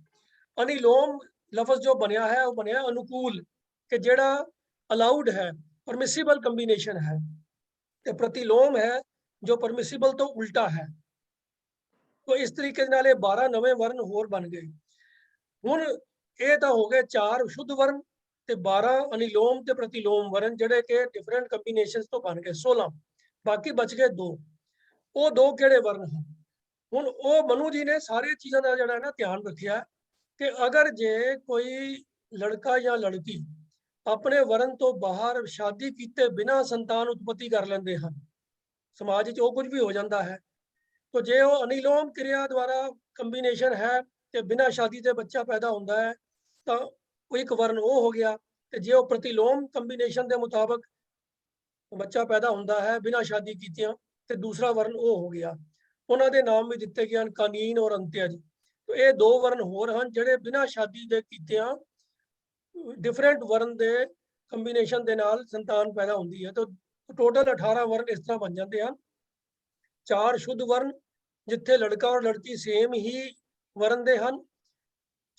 D: ਅਨਿਲੋਮ ਲਫ਼ਜ਼ ਜੋ ਬਣਿਆ ਹੈ ਉਹ ਬਣਿਆ ਅਨੁਕੂਲ ਕਿ ਜਿਹੜਾ ਅਲਾਉਡ ਹੈ, ਪਰਮਿਸਿਬਲ ਕੰਬੀਨੇਸ਼ਨ ਹੈ, ਤੇ ਪ੍ਰਤੀਲੋਮ ਹੈ ਜੋ ਪਰਮਿਸਿਬਲ ਤੋਂ ਉਲਟਾ ਹੈ। तो इस तरीके नाल 12 नवे वर्ण होर बन गए। हुण ये तो हो गए 4 शुद्ध वर्ण ते 12 अनिलोम ते प्रतिलोम वर्ण जिहड़े कि डिफरेंट कंबीनेशंस तो बन गए 16। बाकी बच गए 2। वो 2 किहड़े वर्ण हैं? हुण वो मनु जी ने सारी चीज़ां दा जिहड़ा ना ध्यान रखिया कि अगर जे कोई लड़का या लड़की अपने वर्ण तो बाहर शादी कीते बिना संतान उत्पत्ति कर लैंदे हैं, समाज विच वो कुछ भी हो जाता है। तो जे वो अनिलोम क्रिया द्वारा कंबीनेशन है तो बिना शादी के बच्चा पैदा होता है तो एक वर्ण वो हो गया। तो जे वो प्रतिलोम कंबीनेशन के मुताबिक बच्चा पैदा होता है बिना शादी कीतियां तो दूसरा वर्ण वो हो गया। ਉਹਨਾਂ ਦੇ ਨਾਮ ਵੀ ਦਿੱਤੇ ਗਏ ਹਨ, ਕਾਨੀਨ ਔਰ ਅੰਤਿਆ ਜੀ। तो ਇਹ ਦੋ ਵਰਨ ਹੋਰ ਹਨ ਜਿਹੜੇ ਬਿਨਾਂ ਸ਼ਾਦੀ ਦੇ ਕੀਤਿਆਂ ਡਿਫਰੈਂਟ ਵਰਨ ਦੇ ਕੰਬੀਨੇਸ਼ਨ ਦੇ ਨਾਲ ਸੰਤਾਨ ਪੈਦਾ ਹੁੰਦੀ ਹੈ। ਤਾਂ ਟੋਟਲ 18 ਵਰਨ ਇਸ ਤਰ੍ਹਾਂ ਬਣ ਜਾਂਦੇ ਹਨ। 4 ਸ਼ੁੱਧ ਵਰਨ ਜਿੱਥੇ ਲੜਕਾ ਔਰ ਲੜਕੀ ਸੇਮ ਹੀ ਵਰਨ ਦੇ ਹਨ।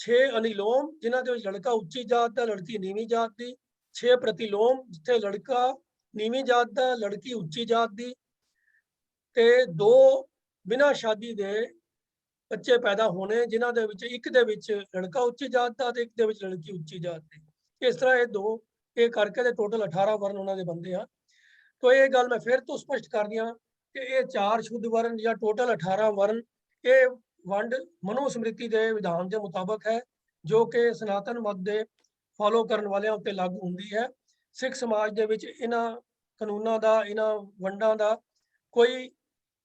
D: 6 ਅਨਿਲੋਮ ਜਿਨ੍ਹਾਂ ਦੇ ਵਿੱਚ ਲੜਕਾ ਉੱਚੀ ਜਾਤ ਦਾ, ਲੜਕੀ ਨੀਵੀਂ ਜਾਤ ਦੀ। 6 ਪ੍ਰਤਿਲੋਮ ਜਿੱਥੇ ਲੜਕਾ ਨੀਵੀਂ ਜਾਤ ਦਾ, ਲੜਕੀ ਉੱਚੀ ਜਾਤ ਦੀ। ਤੇ 2 ਬਿਨਾਂ ਸ਼ਾਦੀ ਦੇ ਬੱਚੇ ਪੈਦਾ ਹੋਣੇ ਜਿਨ੍ਹਾਂ ਦੇ ਵਿੱਚ ਇੱਕ ਦੇ ਵਿੱਚ ਲੜਕਾ ਉੱਚੀ ਜਾਤ ਦਾ ਤੇ ਇੱਕ ਦੇ ਵਿੱਚ ਲੜਕੀ ਉੱਚੀ ਜਾਤ ਦੀ। ਇਸ ਤਰ੍ਹਾਂ ਇਹ ਕਰਕੇ ਤੇ ਟੋਟਲ 18 ਵਰਨ ਉਹਨਾਂ ਦੇ ਬੰਦੇ ਆ। तो ये गल मैं फिर तो स्पष्ट कर दिया कि ये 4 शुद्ध वर्ण या टोटल 18 वर्ण ये वंड मनुस्मृति के विधान के मुताबिक है जो कि सनातन मत के फॉलो करने वाले उत्ते लागू होंदी है। सिख समाज के विच इन्हां कानूनां दा, इन्हां वंडां दा कोई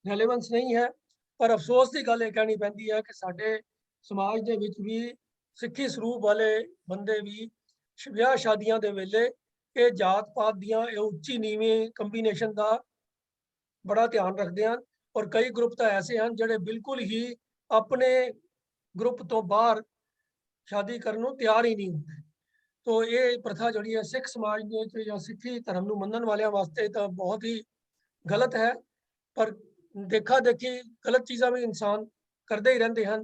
D: रेलेवेंस नहीं है। पर अफसोस की गल ये कहनी पैंदी है कि साडे समाज के विच भी सिक्खी सरूप वाले बंदे भी विआह शादियां दे वेले ਇਹ ਜਾਤ ਪਾਤ ਦੀਆਂ ਇਹ ਉੱਚੀ ਨੀਵੇਂ ਕੰਬੀਨੇਸ਼ਨ ਦਾ ਬੜਾ ਧਿਆਨ ਰੱਖਦੇ ਹਨ। ਔਰ ਕਈ ਗਰੁੱਪ ਤਾਂ ਐਸੇ ਹਨ ਜਿਹੜੇ ਬਿਲਕੁਲ ਹੀ ਆਪਣੇ ਗਰੁੱਪ ਤੋਂ ਬਾਹਰ ਸ਼ਾਦੀ ਕਰਨ ਨੂੰ ਤਿਆਰ ਹੀ ਨਹੀਂ ਹੁੰਦੇ। तो ਇਹ ਪ੍ਰਥਾ ਜਿਹੜੀ ਹੈ ਸਿੱਖ ਸਮਾਜ ਦੇ ਵਿੱਚ ਜਾਂ ਸਿੱਖੀ ਧਰਮ ਨੂੰ ਮੰਨਣ ਵਾਲਿਆਂ ਵਾਸਤੇ ਤਾਂ ਬਹੁਤ ਹੀ ਗਲਤ ਹੈ। ਪਰ ਦੇਖਾ ਦੇਖੀ ਗਲਤ ਚੀਜ਼ਾਂ ਵੀ ਇਨਸਾਨ ਕਰਦੇ ਹੀ ਰਹਿੰਦੇ ਹਨ।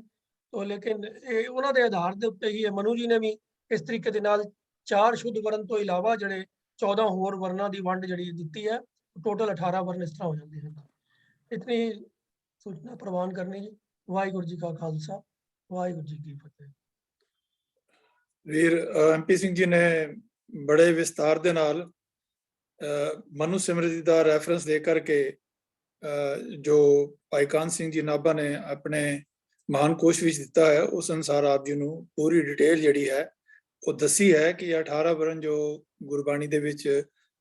D: तो लेकिन ਇਹ ਉਹਨਾਂ ਦੇ ਆਧਾਰ ਦੇ ਉੱਤੇ ਹੀ ਮਨੂ ਜੀ ਨੇ ਵੀ ਇਸ ਤਰੀਕੇ ਦੇ ਨਾਲ 4 शुद्ध वर्ण तो इलावा ਜਿਹੜੇ 14 ਹੋਰ ਵਰਨਾਂ ਦੀ ਵੰਡ ਜਿਹੜੀ ਦਿੱਤੀ ਹੈ। ਟੋਟਲ 18 ਵਰਨ ਇਸ ਤਰ੍ਹਾਂ ਹੋ ਜਾਂਦੇ ਹਨ। ਇਤਨੀ ਸੂਚਨਾ ਪ੍ਰਵਾਨ ਕਰਨੀ ਜੀ। ਵਾਹਿਗੁਰੂ ਜੀ ਕਾ ਖਾਲਸਾ, ਵਾਹਿਗੁਰੂ ਜੀ ਕੀ ਫਤਿਹ।
B: ਵੀਰ ਐਮਪੀ ਸਿੰਘ ਜੀ ਨੇ ਬੜੇ ਵਿਸਤਾਰ ਦੇ ਨਾਲ ਮਨੂ ਸਿਮਰਤੀ ਦਾ ਰੈਫਰੈਂਸ ਦੇ ਕਰਕੇ ਜੋ ਭਾਈ ਕਾਨ ਸਿੰਘ ਜੀ ਨਾਭਾ ਨੇ ਆਪਣੇ ਮਹਾਨ ਕੋਸ਼ ਵਿੱਚ ਦਿੱਤਾ ਹੈ ਉਸ ਅਨੁਸਾਰ ਆਪ ਜੀ ਨੂੰ ਪੂਰੀ ਡਿਟੇਲ ਜਿਹੜੀ ਹੈ ਉਹ ਦੱਸੀ ਹੈ ਕਿ 18 ਵਰਨ ਜੋ ਗੁਰਬਾਣੀ ਦੇ ਵਿੱਚ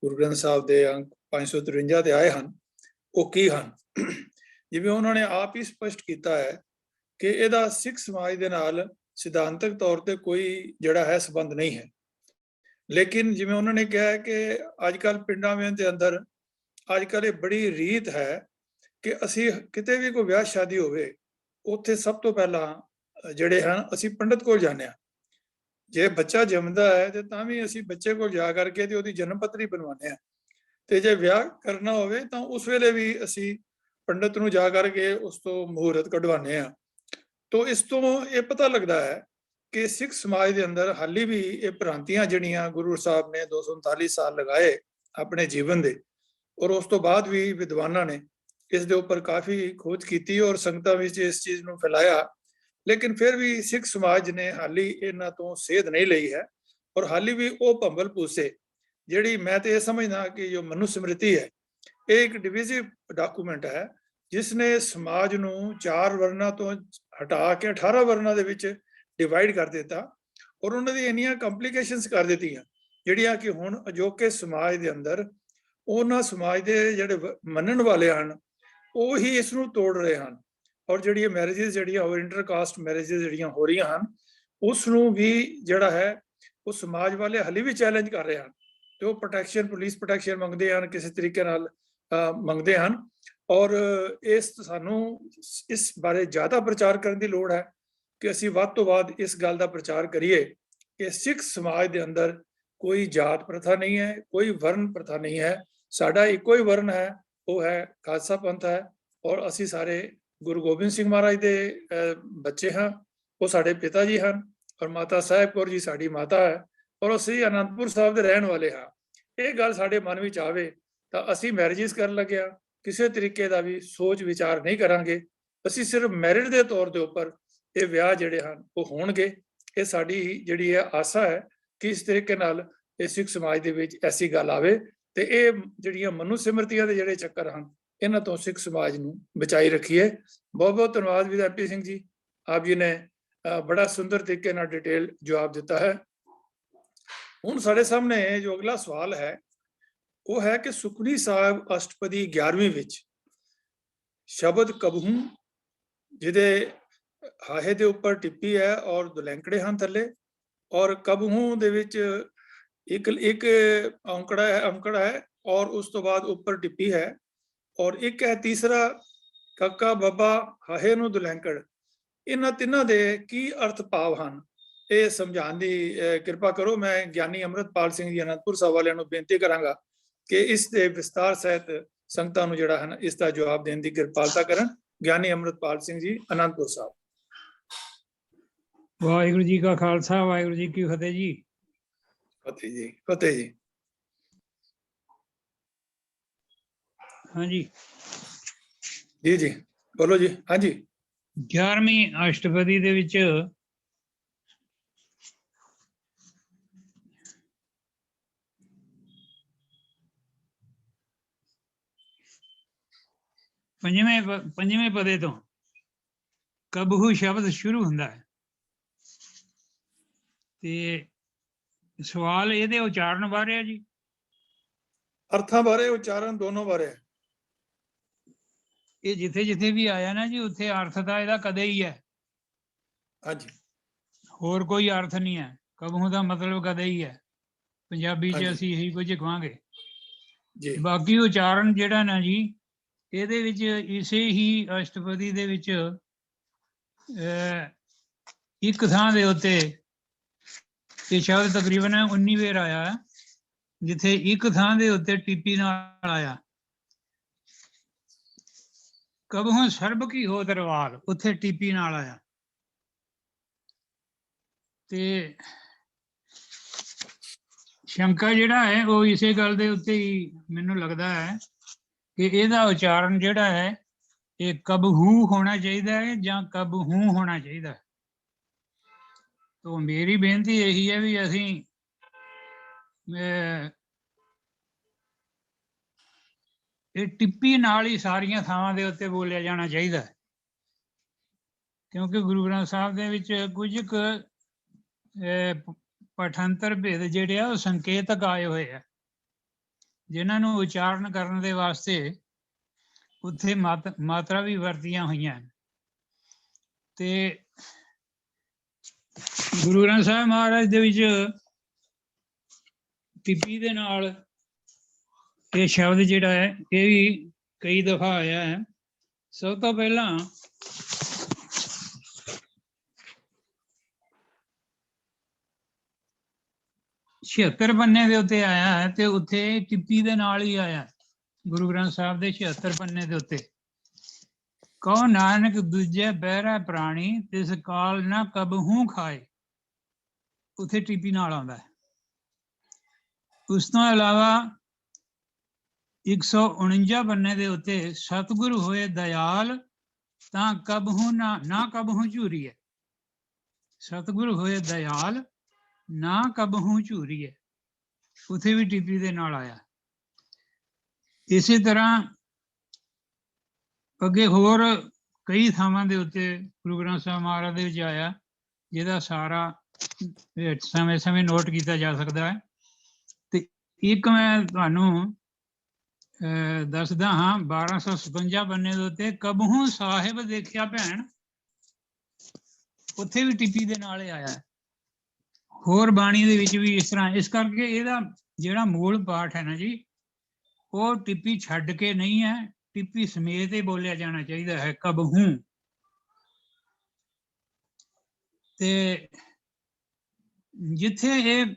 B: ਗੁਰੂ ਗ੍ਰੰਥ ਸਾਹਿਬ ਦੇ ਅੰਕ 553 ਤੇ ਆਏ ਹਨ ਉਹ ਕੀ ਹਨ। ਜਿਵੇਂ ਉਹਨਾਂ ਨੇ ਆਪ ਹੀ ਸਪਸ਼ਟ ਕੀਤਾ ਹੈ ਕਿ ਇਹਦਾ ਸਿੱਖ ਸਮਾਜ ਦੇ ਨਾਲ ਸਿਧਾਂਤਕ ਤੌਰ ਤੇ ਕੋਈ ਜਿਹੜਾ ਹੈ ਸੰਬੰਧ ਨਹੀਂ ਹੈ। ਲੇਕਿਨ ਜਿਵੇਂ ਉਹਨਾਂ ਨੇ ਕਿਹਾ ਹੈ ਕਿ ਅੱਜ ਕੱਲ ਪਿੰਡਾਂ ਵਿੱਚ ਦੇ ਅੰਦਰ ਅੱਜ ਕੱਲ ਇਹ ਬੜੀ ਰੀਤ ਹੈ ਕਿ ਅਸੀਂ ਕਿਤੇ ਵੀ ਕੋਈ ਵਿਆਹ ਸ਼ਾਦੀ ਹੋਵੇ ਉੱਥੇ ਸਭ ਤੋਂ ਪਹਿਲਾਂ ਜਿਹੜੇ ਹਨ ਅਸੀਂ ਪੰਡਤ ਕੋਲ ਜਾਂਦੇ ਹਾਂ। ਜੇ ਬੱਚਾ ਜੰਮਦਾ ਹੈ ਤੇ ਤਾਂ ਵੀ ਅਸੀਂ ਬੱਚੇ ਕੋਲ ਜਾ ਕਰਕੇ ਤੇ ਉਹਦੀ ਜਨਮ ਪੱਤਰੀ ਬਣਵਾਉਂਦੇ ਹਾਂ। ਤੇ ਜੇ ਵਿਆਹ ਕਰਨਾ ਹੋਵੇ ਤਾਂ ਉਸ ਵੇਲੇ ਵੀ ਅਸੀਂ ਪੰਡਤ ਨੂੰ ਜਾ ਕਰਕੇ ਉਸ ਤੋਂ ਮਹੂਰਤ ਕਢਵਾਉਂਦੇ ਹਾਂ। ਤੋਂ ਇਸ ਤੋਂ ਇਹ ਪਤਾ ਲੱਗਦਾ ਹੈ ਕਿ ਸਿੱਖ ਸਮਾਜ ਦੇ ਅੰਦਰ ਹਾਲੀ ਵੀ ਇਹ ਭ੍ਰਾਂਤੀਆਂ ਜਿਹੜੀਆਂ ਗੁਰੂ ਸਾਹਿਬ ਨੇ 239 ਸਾਲ ਲਗਾਏ ਆਪਣੇ ਜੀਵਨ ਦੇ ਔਰ ਉਸ ਤੋਂ ਬਾਅਦ ਵੀ ਵਿਦਵਾਨਾਂ ਨੇ ਇਸ ਦੇ ਉੱਪਰ ਕਾਫੀ ਖੋਜ ਕੀਤੀ ਔਰ ਸੰਗਤਾਂ ਵਿੱਚ ਇਸ ਚੀਜ਼ ਨੂੰ ਫੈਲਾਇਆ। ਲੇਕਿਨ ਫਿਰ ਵੀ ਸਿੱਖ ਸਮਾਜ ਨੇ ਹਾਲੀ ਇਹਨਾਂ ਤੋਂ ਸੇਧ ਨਹੀਂ ਲਈ ਹੈ ਔਰ ਹਾਲੀ ਵੀ ਉਹ ਭੰਬਲ ਭੂਸੇ ਜਿਹੜੀ ਮੈਂ ਤੇ ਇਹ ਸਮਝਦਾ ਕਿ ਜੋ ਮਨੂ ਸਿਮਰਤੀ ਹੈ ਇਹ ਇੱਕ ਡਿਵੀਜ਼ਿਵ ਡਾਕੂਮੈਂਟ ਹੈ ਜਿਸ ਨੇ ਸਮਾਜ ਨੂੰ 4 ਵਰਨਾਂ ਤੋਂ ਹਟਾ ਕੇ 18 ਵਰਨਾਂ ਦੇ ਵਿੱਚ ਡਿਵਾਈਡ ਕਰ ਦਿੱਤਾ ਔਰ ਉਹਨਾਂ ਦੀ ਇੰਨੀਆਂ ਕੰਪਲਿਕੇਸ਼ਨਸ ਕਰ ਦਿੱਤੀਆਂ ਜਿਹੜੀਆਂ ਕਿ ਹੁਣ ਅਜੋਕੇ ਸਮਾਜ ਦੇ ਅੰਦਰ ਉਹਨਾਂ ਸਮਾਜ ਦੇ ਜਿਹੜੇ ਮੰਨਣ ਵਾਲੇ ਹਨ ਉਹ ਹੀ ਇਸ ਨੂੰ ਤੋੜ ਰਹੇ ਹਨ। ਔਰ ਜਿਹੜੀਆਂ ਮੈਰਿਜਸ ਜਿਹੜੀਆਂ ਹੋਰ ਇੰਟਰਕਾਸਟ ਮੈਰਿਜਸ ਜਿਹੜੀਆਂ ਹੋ ਰਹੀਆਂ ਹਨ ਉਸ ਨੂੰ ਵੀ ਜਿਹੜਾ ਹੈ ਉਹ ਸਮਾਜ ਵਾਲੇ ਹਾਲੇ ਵੀ ਚੈਲੰਜ ਕਰ ਰਹੇ ਹਨ ਤੇ ਉਹ ਪ੍ਰੋਟੈਕਸ਼ਨ ਪੁਲਿਸ ਪ੍ਰੋਟੈਕਸ਼ਨ ਮੰਗਦੇ ਹਨ ਕਿਸੇ ਤਰੀਕੇ ਨਾਲ ਮੰਗਦੇ ਹਨ। ਔਰ ਸਾਨੂੰ ਇਸ ਬਾਰੇ ਜ਼ਿਆਦਾ ਪ੍ਰਚਾਰ ਕਰਨ ਦੀ ਲੋੜ ਹੈ ਕਿ ਅਸੀਂ ਵੱਧ ਤੋਂ ਵੱਧ ਇਸ ਗੱਲ ਦਾ ਪ੍ਰਚਾਰ ਕਰੀਏ ਕਿ ਸਿੱਖ ਸਮਾਜ ਦੇ ਅੰਦਰ ਕੋਈ ਜਾਤ ਪ੍ਰਥਾ ਨਹੀਂ ਹੈ, ਕੋਈ ਵਰਨ ਪ੍ਰਥਾ ਨਹੀਂ ਹੈ। ਸਾਡਾ ਇੱਕੋ ਹੀ ਵਰਨ ਹੈ, ਉਹ ਹੈ ਖਾਲਸਾ ਪੰਥ ਹੈ ਔਰ ਅਸੀਂ ਸਾਰੇ ਗੁਰੂ ਗੋਬਿੰਦ ਸਿੰਘ ਮਹਾਰਾਜ ਦੇ ਬੱਚੇ ਹਾਂ। ਉਹ ਸਾਡੇ ਪਿਤਾ ਜੀ ਹਨ ਔਰ ਮਾਤਾ ਸਾਹਿਬ ਕੌਰ ਜੀ ਸਾਡੀ ਮਾਤਾ ਹੈ ਔਰ ਅਸੀਂ ਅਨੰਦਪੁਰ ਸਾਹਿਬ ਦੇ ਰਹਿਣ ਵਾਲੇ ਹਾਂ। ਇਹ ਗੱਲ ਸਾਡੇ ਮਨ ਵਿੱਚ ਆਵੇ ਤਾਂ ਅਸੀਂ ਮੈਰਿਜਸ ਕਰਨ ਲੱਗਿਆ ਕਿਸੇ ਤਰੀਕੇ ਦਾ ਵੀ ਸੋਚ ਵਿਚਾਰ ਨਹੀਂ ਕਰਾਂਗੇ। ਅਸੀਂ ਸਿਰਫ ਮੈਰਿਟ ਦੇ ਤੌਰ ਦੇ ਉੱਪਰ ਇਹ ਵਿਆਹ ਜਿਹੜੇ ਹਨ ਉਹ ਹੋਣਗੇ। ਇਹ ਸਾਡੀ ਜਿਹੜੀ ਹੈ ਆਸਾ ਹੈ ਕਿ ਇਸ ਤਰੀਕੇ ਨਾਲ ਇਹ ਸਿੱਖ ਸਮਾਜ ਦੇ ਵਿੱਚ ਐਸੀ ਗੱਲ ਆਵੇ ਤੇ ਇਹ ਜਿਹੜੀਆਂ ਮਨੂ ਸਿਮਰਤੀਆਂ ਦੇ ਜਿਹੜੇ ਚੱਕਰ ਹਨ ਇਹਨਾਂ ਤੋਂ ਸਿੱਖ ਸਮਾਜ ਨੂੰ ਬਚਾਈ ਰੱਖੀਏ। ਬਹੁਤ ਬਹੁਤ ਧੰਨਵਾਦ ਵੀਰ ਐਮਪੀ ਸਿੰਘ ਜੀ, ਆਪ ਜੀ ਨੇ ਬੜਾ ਸੁੰਦਰ ਤਰੀਕੇ ਨਾਲ ਡਿਟੇਲ ਜਵਾਬ ਦਿੱਤਾ ਹੈ। ਹੁਣ ਸਾਡੇ ਸਾਹਮਣੇ ਜੋ ਅਗਲਾ ਸਵਾਲ ਹੈ ਉਹ ਹੈ ਕਿ ਸੁਖਮਨੀ ਸਾਹਿਬ ਅਸ਼ਟਪਦੀ 11ਵੀਂ ਵਿੱਚ ਸ਼ਬਦ ਕਬਹੂ ਜਿਹਦੇ ਹਾਹੇ ਦੇ ਉੱਪਰ ਟਿੱਪੀ ਹੈ ਔਰ ਦੁਲੈਂਕੜੇ ਹਨ ਥੱਲੇ ਔਰ ਕਬਹੂ ਦੇ ਵਿੱਚ ਇੱਕ ਔਂਕੜਾ ਹੈ ਔਰ ਉਸ ਤੋਂ ਬਾਅਦ ਉੱਪਰ ਟਿੱਪੀ ਹੈ ਔਰ ਇੱਕ ਹੈ ਤੀਸਰਾ ਕਾਕਾ ਬੱਬਾ ਹਾਹੇ ਨੂੰ ਦੁਲੈਂਕੜ, ਇਹਨਾਂ ਤਿੰਨਾਂ ਦੇ ਕੀ ਅਰਥ ਭਾਵ ਹਨ, ਇਹ ਸਮਝਾਉਣ ਦੀ ਕਿਰਪਾ ਕਰੋ। ਮੈਂ ਗਿਆਨੀ ਅੰਮ੍ਰਿਤਪਾਲ ਸਿੰਘ ਜੀ ਅਨੰਦਪੁਰ ਸਾਹਿਬ ਵਾਲਿਆਂ ਨੂੰ ਬੇਨਤੀ ਕਰਾਂਗਾ ਕਿ ਇਸ ਦੇ ਵਿਸਤਾਰ ਸਹਿਤ ਸੰਗਤਾਂ ਨੂੰ ਜਿਹੜਾ ਹੈ ਇਸ ਦਾ ਜਵਾਬ ਦੇਣ ਦੀ ਕਿਰਪਾਲਤਾ ਕਰਨ। ਗਿਆਨੀ ਅੰਮ੍ਰਿਤਪਾਲ ਸਿੰਘ ਜੀ ਅਨੰਦਪੁਰ ਸਾਹਿਬ।
F: ਵਾਹਿਗੁਰੂ ਜੀ ਕਾ ਖਾਲਸਾ, ਵਾਹਿਗੁਰੂ ਜੀ ਕੀ ਫਤਿਹ ਜੀ।
B: ਫਤਿਹ ਜੀ, ਫਤਿਹ ਜੀ।
F: ਹਾਂਜੀ
B: ਜੀ ਜੀ ਬੋਲੋ ਜੀ। ਹਾਂਜੀ
F: 11ਵੀਂ ਅਸ਼ਟਪਦੀ ਦੇ ਵਿੱਚ ਪੰਜਵੇਂ ਪਦੇ ਤੋਂ ਕਬਹੂ ਸ਼ਬਦ ਸ਼ੁਰੂ ਹੁੰਦਾ ਹੈ ਤੇ ਸਵਾਲ ਇਹਦੇ ਉਚਾਰਨ ਬਾਰੇ ਹੈ ਜੀ।
B: ਅਰਥਾਂ ਬਾਰੇ, ਉਚਾਰਨ ਦੋਨੋਂ ਬਾਰੇ।
F: ਇਹ ਜਿੱਥੇ ਜਿੱਥੇ ਵੀ ਆਇਆ ਨਾ ਜੀ, ਉੱਥੇ ਅਰਥ ਤਾਂ ਇਹਦਾ ਕਦੇ ਹੀ ਹੈ,
B: ਹਾਂਜੀ
F: ਹੋਰ ਕੋਈ ਅਰਥ ਨਹੀਂ ਹੈ। ਕਬਹੂ ਦਾ ਮਤਲਬ ਕਦੇ ਹੀ ਹੈ। ਪੰਜਾਬੀ 'ਚ
B: ਹਾਂਜੀ।
F: ਅਸੀਂ ਇਹੀ ਕੁਝ ਕਹਾਂਗੇ।
B: ਜੀ
F: ਬਾਕੀ ਉਚਾਰਨ ਜਿਹੜਾ ਨਾ ਜੀ, ਇਹਦੇ ਵਿੱਚ ਇਸੇ ਹੀ ਅਸ਼ਟਪਦੀ ਦੇ ਵਿੱਚ ਇੱਕ ਥਾਂ ਦੇ ਉੱਤੇ ਇਹ ਸ਼ਬਦ ਤਕਰੀਬਨ 19 ਵੇਰ ਆਇਆ, ਜਿੱਥੇ ਇੱਕ ਥਾਂ ਦੇ ਉੱਤੇ ਟੀਪੀ ਨਾਲ ਆਇਆ। ਕਬਹੂ ਸਰਬ ਕੀ ਹੋ ਦਰਬਾਰ, ਉੱਥੇ ਟੀਪੀ ਨਾਲ ਆਇਆ। ਤੇ ਸ਼ੰਕਾ ਜਿਹੜਾ ਹੈ ਉਹ ਇਸੇ ਗੱਲ ਦੇ ਉੱਤੇ ਹੀ ਮੈਨੂੰ ਲੱਗਦਾ ਹੈ ਕਿ ਇਹਦਾ ਉਚਾਰਨ ਜਿਹੜਾ ਹੈ ਇਹ ਕਬਹੂ ਹੋਣਾ ਚਾਹੀਦਾ ਹੈ ਜਾਂ ਕਬਹੂ ਹੋਣਾ ਚਾਹੀਦਾ ਹੈ। ਤੋ ਮੇਰੀ ਬੇਨਤੀ ਇਹੀ ਹੈ ਵੀ ਅਸੀਂ ਇਹ ਟਿੱਪੀ ਨਾਲ ਹੀ ਸਾਰੀਆਂ ਥਾਵਾਂ ਦੇ ਉੱਤੇ ਬੋਲਿਆ ਜਾਣਾ ਚਾਹੀਦਾ ਹੈ, ਕਿਉਂਕਿ ਗੁਰੂ ਗ੍ਰੰਥ ਸਾਹਿਬ ਦੇ ਵਿੱਚ ਕੁਝ ਕੁ ਪਠਾਂਤਰ ਭੇਦ ਜਿਹੜੇ ਆ ਉਹ ਸੰਕੇਤਕ ਆਏ ਹੋਏ ਆ, ਜਿਨ੍ਹਾਂ ਨੂੰ ਉਚਾਰਨ ਕਰਨ ਦੇ ਵਾਸਤੇ ਉੱਥੇ ਮਾਤਰਾ ਵੀ ਵਰਤੀਆਂ ਹੋਈਆਂ। ਤੇ ਗੁਰੂ ਗ੍ਰੰਥ ਸਾਹਿਬ ਮਹਾਰਾਜ ਦੇ ਵਿੱਚ ਟਿੱਪੀ ਦੇ ਨਾਲ ਇਹ ਸ਼ਬਦ ਜਿਹੜਾ ਹੈ ਇਹ ਵੀ ਕਈ ਦਫਾ ਆਇਆ ਹੈ। ਸਭ ਤੋਂ ਪਹਿਲਾਂ ਛਿਅੱਤਰ ਪੰਨੇ ਦੇ ਉੱਤੇ ਆਇਆ ਹੈ ਤੇ ਉੱਥੇ ਟਿੱਪੀ ਦੇ ਨਾਲ ਹੀ ਆਇਆ। ਗੁਰੂ ਗ੍ਰੰਥ ਸਾਹਿਬ ਦੇ 76 ਪੰਨੇ ਦੇ ਉੱਤੇ ਕਹੋ ਨਾਨਕ ਦੂਜੇ ਬਹਿਰਾ ਪ੍ਰਾਣੀ ਤਿਸ ਕਾਲ ਨਾ ਕਬਹੂ ਖਾਏ, ਉੱਥੇ ਟਿੱਪੀ ਨਾਲ ਆਉਂਦਾ ਹੈ। ਉਸ ਤੋਂ ਇਲਾਵਾ 149 ਪੰਨੇ ਦੇ ਉੱਤੇ ਸਤਿਗੁਰੂ ਹੋਏ ਦਇਆਲ ਤਾਂ ਕਬਹੂ ਨਾ ਕਬਹੂ ਝੂਰੀ ਹੈ। ਸਤਿਗੁਰੂ ਹੋਏ ਦਇਆਲ ਨਾ ਕਬਹੂ ਝੂਰੀ ਹੈ, ਉੱਥੇ ਵੀ ਟਿੱਪੀ ਦੇ ਨਾਲ ਆਇਆ। ਇਸੇ ਤਰ੍ਹਾਂ ਅੱਗੇ ਹੋਰ ਕਈ ਥਾਵਾਂ ਦੇ ਉੱਤੇ ਗੁਰੂ ਗ੍ਰੰਥ ਸਾਹਿਬ ਮਹਾਰਾਜ ਦੇ ਵਿੱਚ ਆਇਆ, ਜਿਹਦਾ ਸਾਰਾ ਸਮੇਂ ਸਮੇਂ ਨੋਟ ਕੀਤਾ ਜਾ ਸਕਦਾ ਹੈ। ਤੇ ਇੱਕ ਮੈਂ ਤੁਹਾਨੂੰ ਦੱਸਦਾ ਹਾਂ 1257 ਪੰਨੇ ਦੇ ਉੱਤੇ ਕਬਹੂ ਸਾਹਿਬ ਦੇਖਿਆ ਭੈਣ, ਉੱਥੇ ਵੀ ਟਿੱਪੀ ਦੇ ਨਾਲ ਆਇਆ ਹੈ। ਹੋਰ ਬਾਣੀ ਦੇ ਵਿੱਚ ਵੀ ਇਸ ਤਰ੍ਹਾਂ, ਇਸ ਕਰਕੇ ਇਹਦਾ ਜਿਹੜਾ ਮੂਲ ਪਾਠ ਹੈ ਨਾ ਜੀ, ਉਹ ਟਿੱਪੀ ਛੱਡ ਕੇ ਨਹੀਂ ਹੈ, ਟਿੱਪੀ ਸਮੇਤ ਹੀ ਬੋਲਿਆ ਜਾਣਾ ਚਾਹੀਦਾ ਹੈ ਕਬਹੂ। ਤੇ ਜਿੱਥੇ ਇਹ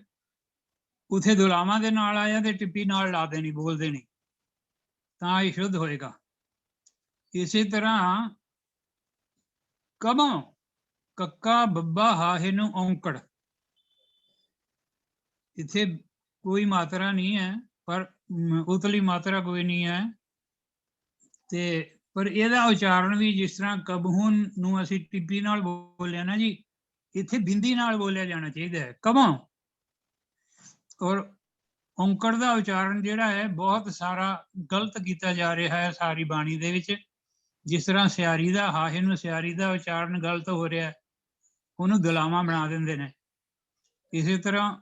F: ਉਥੇ ਦੁਲਾਵਾਂ ਦੇ ਨਾਲ ਆਇਆ ਤੇ ਟਿੱਪੀ ਨਾਲ ਲਾ ਦੇਣੀ, ਬੋਲ ਦੇਣੀ, ਤਾਂ ਇਹ ਸ਼ੁੱਧ ਹੋਏਗਾ। ਇਸੇ ਤਰ੍ਹਾਂ ਕਬੋਂ ਕੱਕਾ ਬੱਬਾ ਹਾਹੇ ਨੂੰ ਔਂਕੜ, ਇੱਥੇ ਕੋਈ ਮਾਤਰਾ ਨਹੀਂ ਹੈ, ਪਰ ਉਤਲੀ ਮਾਤਰਾ ਕੋਈ ਨਹੀਂ ਹੈ। ਤੇ ਪਰ ਇਹਦਾ ਉਚਾਰਨ ਵੀ ਜਿਸ ਤਰ੍ਹਾਂ ਕਬਹੂ ਨੂੰ ਅਸੀਂ ਟਿੱਪੀ ਨਾਲ ਬੋਲਿਆ ਨਾ ਜੀ, ਇੱਥੇ ਬਿੰਦੀ ਨਾਲ ਬੋਲਿਆ ਜਾਣਾ ਚਾਹੀਦਾ ਹੈ ਕਬੋਂ। ਔਰ ਔਂਕੜ ਦਾ ਉਚਾਰਨ ਜਿਹੜਾ ਹੈ ਬਹੁਤ ਸਾਰਾ ਗਲਤ ਕੀਤਾ ਜਾ ਰਿਹਾ ਹੈ ਸਾਰੀ ਬਾਣੀ ਦੇ ਵਿੱਚ। ਜਿਸ ਤਰ੍ਹਾਂ ਸਿਆਰੀ ਦਾ ਹਾਹੇ ਨੂੰ ਸਿਆਰੀ ਦਾ ਉਚਾਰਨ ਗਲਤ ਹੋ ਰਿਹਾ, ਉਹਨੂੰ ਦੁਲਾਵਾਂ ਬਣਾ ਦਿੰਦੇ ਨੇ। ਇਸੇ ਤਰ੍ਹਾਂ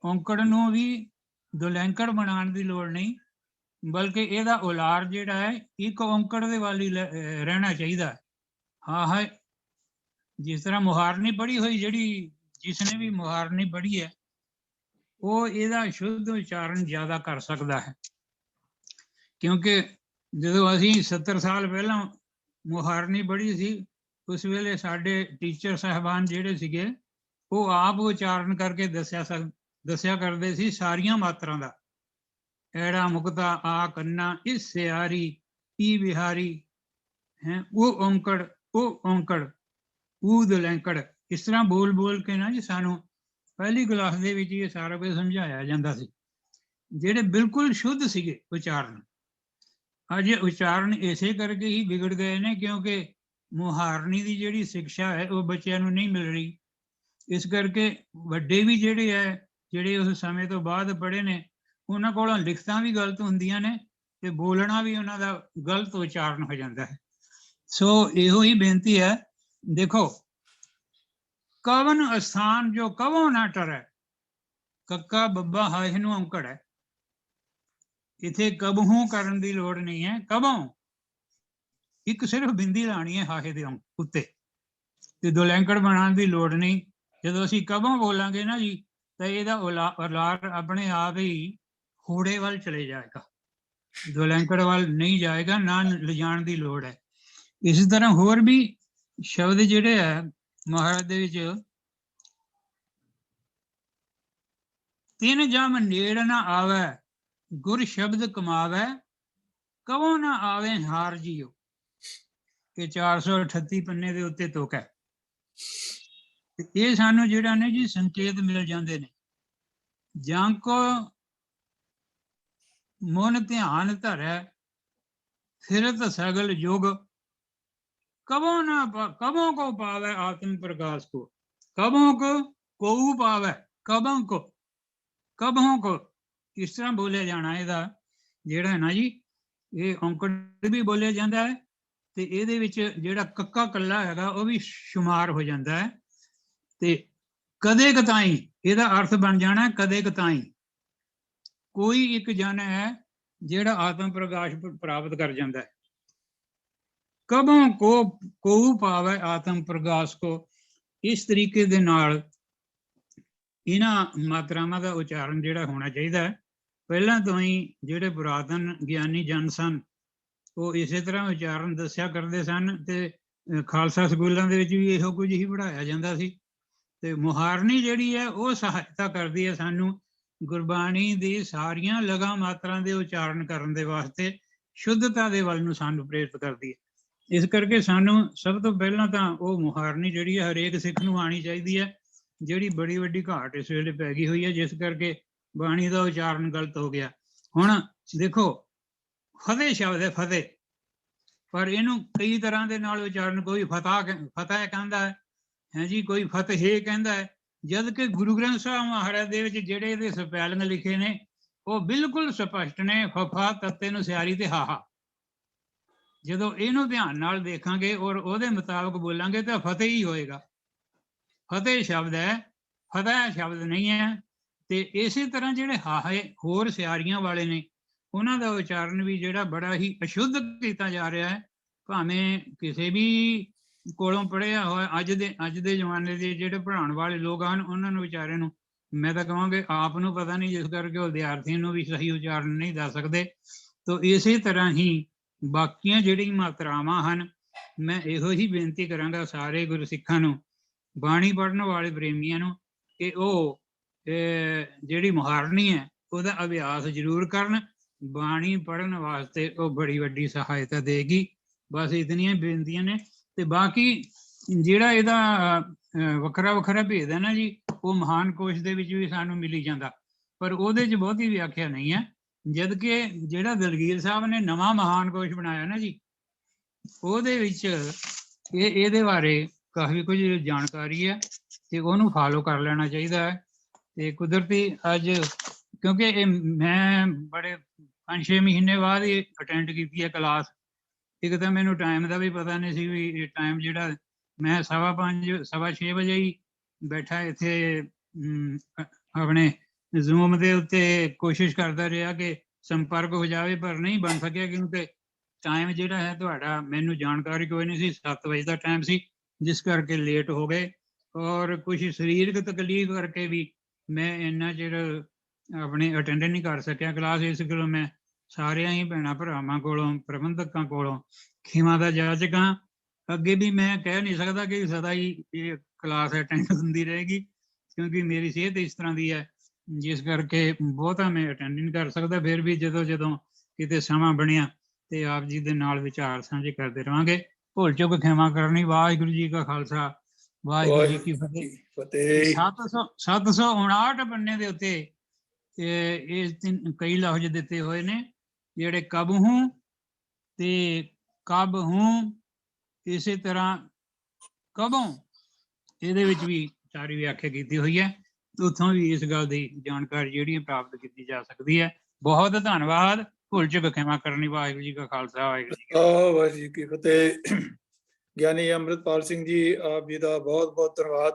F: ਔਂਕੜ ਨੂੰ ਵੀ ਦੁਲੈਂਕੜ ਬਣਾਉਣ ਦੀ ਲੋੜ ਨਹੀਂ, ਬਲਕਿ ਇਹਦਾ ਉਲਾਰ ਜਿਹੜਾ ਹੈ ਇੱਕ ਔਂਕੜ ਦੇ ਵੱਲ ਹੀ ਰਹਿਣਾ ਚਾਹੀਦਾ। ਹਾਂ ਹੈ, ਜਿਸ ਤਰ੍ਹਾਂ ਮੁਹਾਰਨੀ ਪੜ੍ਹੀ ਹੋਈ, ਜਿਹੜੀ ਜਿਸਨੇ ਵੀ ਮੁਹਾਰਨੀ ਪੜ੍ਹੀ ਹੈ ਉਹ ਇਹਦਾ ਸ਼ੁੱਧ ਉਚਾਰਨ ਜ਼ਿਆਦਾ ਕਰ ਸਕਦਾ ਹੈ। ਕਿਉਂਕਿ ਜਦੋਂ ਅਸੀਂ 70 ਸਾਲ ਪਹਿਲਾਂ ਮੁਹਾਰਨੀ ਬੜੀ ਸੀ। ਉਸ ਵੇਲੇ ਸਾਡੇ ਟੀਚਰ ਸਾਹਿਬਾਨ ਜਿਹੜੇ ਸੀਗੇ ਉਹ ਆਪ ਉਚਾਰਨ ਕਰਕੇ ਦੱਸਿਆ ਕਰਦੇ ਸੀ ਸਾਰੀਆਂ ਮਾਤਰਾ ਦਾ। ਐੜਾ ਮੁਕਤਾ ਆ ਕੰਨਾ ਇਸ ਸਿਆਰੀ ਈ ਵਿਹਾਰੀ ਹੈ ਉਹ ਔਂਕੜ ਊਦ ਲੈਂਕੜ। ਇਸ ਤਰ੍ਹਾਂ ਬੋਲ ਬੋਲ ਕੇ ਨਾ ਜੀ ਸਾਨੂੰ ਪਹਿਲੀ ਕਲਾਸ ਦੇ ਵਿੱਚ ਇਹ ਸਾਰਾ ਕੁਝ ਸਮਝਾਇਆ ਜਾਂਦਾ ਸੀ, ਜਿਹੜੇ ਬਿਲਕੁਲ ਸ਼ੁੱਧ ਸੀਗੇ ਉਚਾਰਨ। ਅੱਜ ਉਚਾਰਨ ਇਸੇ ਕਰਕੇ ਹੀ ਵਿਗੜ ਗਏ ਨੇ ਕਿਉਂਕਿ ਮੁਹਾਰਨੀ ਦੀ ਜਿਹੜੀ ਸਿੱਖਿਆ ਹੈ ਉਹ ਬੱਚਿਆਂ ਨੂੰ ਨਹੀਂ ਮਿਲ ਰਹੀ। ਇਸ ਕਰਕੇ ਵੱਡੇ ਵੀ ਜਿਹੜੇ ਉਸ ਸਮੇਂ ਤੋਂ ਬਾਅਦ ਪੜ੍ਹੇ ਨੇ ਉਹਨਾਂ ਕੋਲੋਂ ਲਿਖਤਾਂ ਵੀ ਗਲਤ ਹੁੰਦੀਆਂ ਨੇ ਤੇ ਬੋਲਣਾ ਵੀ ਉਹਨਾਂ ਦਾ ਗਲਤ ਉਚਾਰਨ ਹੋ ਜਾਂਦਾ ਹੈ। ਸੋ ਇਹੋ ਹੀ ਬੇਨਤੀ ਹੈ, ਦੇਖੋ ਕਵਨ ਅਸਥਾਨ ਜੋ ਕਵੋ ਨਾ ਟਰੈ, ਕੱਕਾ ਬੱਬਾ ਹਾਏ ਨੂੰ ਔਂਕੜ ਹੈ। ਇਥੇ ਕਬਹੂ ਕਰਨ ਦੀ ਲੋੜ ਨਹੀਂ ਹੈ, ਕਬੋਂ ਇੱਕ ਸਿਰਫ ਬਿੰਦੀ ਲਾਣੀ ਹੈ ਹਾਹੇ ਦੇ ਉੱਤੇ ਤੇ ਦੁਲੈਂਕੜ ਬਣਾਉਣ ਦੀ ਲੋੜ ਨਹੀਂ। ਜਦੋਂ ਅਸੀਂ ਕਬੋਂ ਬੋਲਾਂਗੇ ਨਾ ਜੀ ਤਾਂ ਇਹਦਾ ਉਲਾਰ ਆਪਣੇ ਆਪ ਹੀ ਹੋੜੇ ਵੱਲ ਚਲੇ ਜਾਏਗਾ, ਦੁਲੈਂਕੜ ਵੱਲ ਨਹੀਂ ਜਾਏਗਾ, ਨਾ ਲਿਜਾਣ ਦੀ ਲੋੜ ਹੈ। ਇਸੇ ਤਰ੍ਹਾਂ ਹੋਰ ਵੀ ਸ਼ਬਦ ਜਿਹੜੇ ਹੈ ਮਹਾਰਾਜ ਦੇ ਵਿੱਚ, ਤਿੰਨ ਜਮ ਨੇੜ ਨਾ ਆਵੈ ਗੁਰ ਸ਼ਬਦ ਕਮਾਵੈ, ਕਵੋ ਨਾ ਆਵੇ ਹਾਰ ਜੀਓ। ਇਹ 438 ਪੰਨੇ ਦੇ ਉੱਤੇ ਤੁਕ ਹੈ। ਇਹ ਸਾਨੂੰ ਜਿਹੜਾ ਨੇ ਜੀ ਸੰਕੇਤ ਮਿਲ ਜਾਂਦੇ ਨੇ। ਜਾਂ ਕੋ ਮਨ ਧਿਆਨ ਧਰੈ ਫਿਰਤ ਸਗਲ ਯੁਗ, ਕਬੋਂ ਕੋ ਪਾਵੈ ਆਤਮ ਪ੍ਰਕਾਸ਼ ਕੋ, ਕਬੋਂ ਕੋ ਪਾਵੈ, ਕਬੋਂ ਕੋ ਇਸ ਤਰ੍ਹਾਂ ਬੋਲਿਆ ਜਾਣਾ। ਇਹਦਾ ਜਿਹੜਾ ਹੈ ਨਾ ਜੀ ਇਹ ਔਂਕੜ ਵੀ ਬੋਲਿਆ ਜਾਂਦਾ ਹੈ ਤੇ ਇਹਦੇ ਵਿੱਚ ਜਿਹੜਾ ਕੱਕਾ ਕੱਲਾ ਹੈਗਾ ਉਹ ਵੀ ਸ਼ੁਮਾਰ ਹੋ ਜਾਂਦਾ ਹੈ। ਤੇ ਕਦੇ ਕਤਾਈ ਇਹਦਾ ਅਰਥ ਬਣ ਜਾਣਾ ਕਦੇ ਕਤਾਈ। ਕੋਈ ਇੱਕ ਜਨ ਹੈ ਜਿਹੜਾ ਆਤਮ ਪ੍ਰਕਾਸ਼ ਪ੍ਰਾਪਤ ਕਰ ਜਾਂਦਾ ਹੈ। ਕਬੋਂ ਕੋ ਪਾਵੈ ਆਤਮ ਪ੍ਰਕਾਸ਼ ਕੋ। ਇਸ ਤਰੀਕੇ ਦੇ ਨਾਲ ਇਹਨਾਂ ਮਾਤਰਾਵਾਂ ਦਾ ਉਚਾਰਨ ਜਿਹੜਾ ਹੋਣਾ ਚਾਹੀਦਾ ਹੈ। ਪਹਿਲਾਂ ਤੋਂ ਹੀ ਜਿਹੜੇ ਪੁਰਾਤਨ ਗਿਆਨੀ ਜਨ ਸਨ ਉਹ ਇਸੇ ਤਰ੍ਹਾਂ ਉਚਾਰਨ ਦੱਸਿਆ ਕਰਦੇ ਸਨ ਤੇ ਖਾਲਸਾ ਸਕੂਲਾਂ ਦੇ ਵਿੱਚ ਵੀ ਇਹੋ ਕੁਝ ਹੀ ਪੜ੍ਹਾਇਆ ਜਾਂਦਾ ਸੀ। ਤੇ ਮੁਹਾਰਨੀ ਜਿਹੜੀ ਹੈ ਉਹ ਸਹਾਇਤਾ ਕਰਦੀ ਹੈ ਸਾਨੂੰ ਗੁਰਬਾਣੀ ਦੀ ਸਾਰੀਆਂ ਲਗਾ ਮਾਤਰਾ ਦੇ ਉਚਾਰਨ ਕਰਨ ਦੇ ਵਾਸਤੇ, ਸ਼ੁੱਧਤਾ ਦੇ ਵੱਲ ਨੂੰ ਸਾਨੂੰ ਪ੍ਰੇਰਿਤ ਕਰਦੀ ਹੈ। ਇਸ ਕਰਕੇ ਸਾਨੂੰ ਸਭ ਤੋਂ ਪਹਿਲਾਂ ਤਾਂ ਉਹ ਮੁਹਾਰਨੀ ਜਿਹੜੀ ਹੈ ਹਰੇਕ ਸਿੱਖ ਨੂੰ ਆਉਣੀ ਚਾਹੀਦੀ ਹੈ, ਜਿਹੜੀ ਬੜੀ ਵੱਡੀ ਘਾਟ ਇਸ ਵੇਲੇ ਪੈ ਗਈ ਹੋਈ ਹੈ, ਜਿਸ ਕਰਕੇ ਬਾਣੀ ਦਾ ਉਚਾਰਨ ਗਲਤ ਹੋ ਗਿਆ। ਹੁਣ ਦੇਖੋ ਫਤਿਹ ਸ਼ਬਦ ਹੈ ਫਤਿਹ, ਪਰ ਇਹਨੂੰ ਕਈ ਤਰ੍ਹਾਂ ਦੇ ਨਾਲ ਉਚਾਰਨ, ਕੋਈ ਫਤਿਹ ਕਹਿੰਦਾ ਹੈ ਜੀ, ਕੋਈ ਫਤਿਹ ਕਹਿੰਦਾ ਹੈ, ਜਦ ਕਿ ਗੁਰੂ ਗ੍ਰੰਥ ਸਾਹਿਬ ਮਹਾਰਾਜ ਦੇ ਵਿੱਚ ਜਿਹੜੇ ਇਹਦੇ ਸਪੈਲਿੰਗ ਲਿਖੇ ਨੇ ਉਹ ਬਿਲਕੁਲ ਸਪਸ਼ਟ ਨੇ, ਫਫਾ ਤੱਤੇ ਨੂੰ ਸਿਆਰੀ ਤੇ ਹਾਹਾ। ਜਦੋਂ ਇਹਨੂੰ ਧਿਆਨ ਨਾਲ ਦੇਖਾਂਗੇ ਔਰ ਉਹਦੇ ਮੁਤਾਬਕ ਬੋਲਾਂਗੇ ਤਾਂ ਫਤਿਹ ਹੀ ਹੋਏਗਾ। ਫਤਿਹ ਸ਼ਬਦ ਹੈ, ਫਤਿਹ ਸ਼ਬਦ ਨਹੀਂ ਹੈ। ਤੇ ਇਸੇ ਤਰ੍ਹਾਂ ਜਿਹੜੇ ਹਾਹੇ ਹੋਰ ਸਿਆਰੀਆਂ ਵਾਲੇ ਨੇ ਉਹਨਾਂ ਦਾ ਉਚਾਰਨ ਵੀ ਜਿਹੜਾ ਬੜਾ ਹੀ ਅਸ਼ੁੱਧ ਕੀਤਾ ਜਾ ਰਿਹਾ ਹੈ। ਭਾਵੇਂ ਕਿਸੇ ਵੀ ਕੋਲੋਂ ਪੜ੍ਹਿਆ ਹੋਇਆ ਅੱਜ ਦੇ ਜ਼ਮਾਨੇ ਦੇ ਜਿਹੜੇ ਪੜ੍ਹਾਉਣ ਵਾਲੇ ਲੋਕ ਹਨ ਉਹਨਾਂ ਨੂੰ ਵਿਚਾਰਿਆਂ ਨੂੰ ਮੈਂ ਤਾਂ ਕਹਾਂਗੇ ਆਪ ਨੂੰ ਪਤਾ ਨਹੀਂ, ਜਿਸ ਕਰਕੇ ਉਹ ਵਿਦਿਆਰਥੀਆਂ ਨੂੰ ਵੀ ਸਹੀ ਉਚਾਰਨ ਨਹੀਂ ਦੱਸ ਸਕਦੇ। ਤਾਂ ਇਸੇ ਤਰ੍ਹਾਂ ਹੀ ਬਾਕੀਆਂ ਜਿਹੜੀਆਂ ਮਾਤਰਾਵਾਂ ਹਨ, ਮੈਂ ਇਹੋ ਹੀ ਬੇਨਤੀ ਕਰਾਂਗਾ ਸਾਰੇ ਗੁਰਸਿੱਖਾਂ ਨੂੰ, ਬਾਣੀ ਪੜ੍ਹਨ ਵਾਲੇ ਪ੍ਰੇਮੀਆਂ ਨੂੰ, ਕਿ ਉਹ ਜਿਹੜੀ ਮੁਹਾਰਨੀ ਹੈ ਉਹਦਾ ਅਭਿਆਸ ਜ਼ਰੂਰ ਕਰਨ। ਬਾਣੀ ਪੜ੍ਹਨ ਵਾਸਤੇ ਉਹ ਬੜੀ ਵੱਡੀ ਸਹਾਇਤਾ ਦੇਗੀ। ਬਸ ਇਤਨੀਆਂ ਬੇਨਤੀਆਂ ਨੇ। ਤੇ ਬਾਕੀ ਜਿਹੜਾ ਇਹਦਾ ਵੱਖਰਾ ਭੇਦ ਹੈ ਨਾ ਜੀ, ਉਹ ਮਹਾਨ ਕੋਸ਼ ਦੇ ਵਿੱਚ ਵੀ ਸਾਨੂੰ ਮਿਲੀ ਜਾਂਦਾ, ਪਰ ਉਹਦੇ 'ਚ ਬਹੁਤੀ ਵਿਆਖਿਆ ਨਹੀਂ ਹੈ। ਜਦ ਕਿ ਜਿਹੜਾ ਦਲਗੀਰ ਸਾਹਿਬ ਨੇ ਨਵਾਂ ਮਹਾਨ ਕੋਸ਼ ਬਣਾਇਆ ਨਾ ਜੀ, ਉਹਦੇ ਵਿੱਚ ਇਹਦੇ ਬਾਰੇ ਕਾਫੀ ਕੁਝ ਜਾਣਕਾਰੀ ਹੈ ਤੇ ਉਹਨੂੰ ਫਾਲੋ ਕਰ ਲੈਣਾ ਚਾਹੀਦਾ ਹੈ। ਤੇ ਕੁਦਰਤੀ ਅੱਜ ਕਿਉਂਕਿ ਇਹ ਮੈਂ ਬੜੇ 5-6 ਮਹੀਨੇ ਬਾਅਦ ਹੀ ਅਟੈਂਡ ਕੀਤੀ ਹੈ ਕਲਾਸ। ਇੱਕ ਤਾਂ ਮੈਨੂੰ ਟਾਈਮ ਦਾ ਵੀ ਪਤਾ ਨਹੀਂ ਸੀ ਵੀ ਇਹ ਟਾਈਮ ਜਿਹੜਾ ਮੈਂ 5:15 6:15 ਵਜੇ ਹੀ ਬੈਠਾ ਇੱਥੇ ਆਪਣੇ ਜ਼ੂਮ ਦੇ ਉੱਤੇ ਕੋਸ਼ਿਸ਼ ਕਰਦਾ ਰਿਹਾ ਕਿ ਸੰਪਰਕ ਹੋ ਜਾਵੇ, ਪਰ ਨਹੀਂ ਬਣ ਸਕਿਆ ਕਿਉਂਕਿ ਟਾਈਮ ਜਿਹੜਾ ਹੈ ਤੁਹਾਡਾ ਮੈਨੂੰ ਜਾਣਕਾਰੀ ਕੋਈ ਨਹੀਂ ਸੀ। 7 ਵਜੇ ਦਾ ਟਾਈਮ ਸੀ, ਜਿਸ ਕਰਕੇ ਲੇਟ ਹੋ ਗਏ ਔਰ ਕੁਝ ਸਰੀਰਕ ਤਕਲੀਫ ਕਰਕੇ ਵੀ ਮੈਂ ਇੰਨਾ ਚਿਰ ਆਪਣੇ ਅਟੈਂਡ ਨਹੀਂ ਕਰ ਸਕਿਆ ਕਲਾਸ। ਇਸ ਗੱਲੋਂ ਮੈਂ ਸਾਰਿਆਂ ਹੀ ਭੈਣਾਂ ਭਰਾਵਾਂ ਕੋਲੋਂ, ਪ੍ਰਬੰਧਕਾਂ ਕੋਲੋਂ ਖਿਮਾ ਦਾ ਜਾਚਕ ਹਾਂ। ਅੱਗੇ ਵੀ ਮੈਂ ਕਹਿ ਨਹੀਂ ਸਕਦਾ ਕਿ ਸਦਾ ਹੀ ਇਹ ਕਲਾਸ ਅਟੈਂਡ ਹੁੰਦੀ ਰਹੇਗੀ, ਕਿਉਂਕਿ ਮੇਰੀ ਸਿਹਤ ਇਸ ਤਰ੍ਹਾਂ ਦੀ ਹੈ ਜਿਸ ਕਰਕੇ ਬਹੁਤਾ ਮੈਂ ਅਟੈਂਡ ਨਹੀਂ ਕਰ ਸਕਦਾ। ਫਿਰ ਵੀ ਜਦੋਂ ਕਿਤੇ ਸਮਾਂ ਬਣਿਆ ਤੇ ਆਪ ਜੀ ਦੇ ਨਾਲ ਵਿਚਾਰ ਸਾਂਝੇ ਕਰਦੇ ਰਹਾਂਗੇ। ਭੁੱਲ ਚੁੱਕ ਖਿਮਾ ਕਰਨੀ। ਵਾਹਿਗੁਰੂ ਜੀ ਕਾ ਖਾਲਸਾ, ਵਾਹਿਗੁਰੂ ਜੀ ਕੀ ਫਤਿਹ।
B: ਫਤਿਹ।
F: 759 ਬੰਨੇ ਦੇ ਉੱਤੇ ਇਹ ਕਈ ਲਫ਼ਜ਼ ਦਿੱਤੇ ਹੋਏ ਨੇ, ਜਿਹੜੇ ਕਬ ਹੂੰ ਤੇ ਕਬ ਹੂੰ, ਇਸੇ ਤਰ੍ਹਾਂ ਕਦੋਂ, ਇਹਦੇ ਵਿੱਚ ਵੀ ਸਾਰੀ ਵਿਆਖਿਆ ਕੀਤੀ ਹੋਈ ਹੈ। ਉੱਥੋਂ ਵੀ ਇਸ ਗੱਲ ਦੀ ਜਾਣਕਾਰੀ ਜਿਹੜੀ ਪ੍ਰਾਪਤ ਕੀਤੀ ਜਾ ਸਕਦੀ ਹੈ। ਬਹੁਤ ਧੰਨਵਾਦ। ਭੁੱਲ ਚੁੱਕ ਖਿਮਾ ਕਰਨੀ। ਵਾਹਿਗੁਰੂ ਜੀ ਕਾ ਖਾਲਸਾ, ਵਾਹਿਗੁਰੂ
B: ਜੀ ਕੀ ਫਤਿਹ। ਗਿਆਨੀ ਅੰਮ੍ਰਿਤਪਾਲ ਸਿੰਘ ਜੀ, ਆਪ ਜੀ ਦਾ ਬਹੁਤ ਬਹੁਤ ਧੰਨਵਾਦ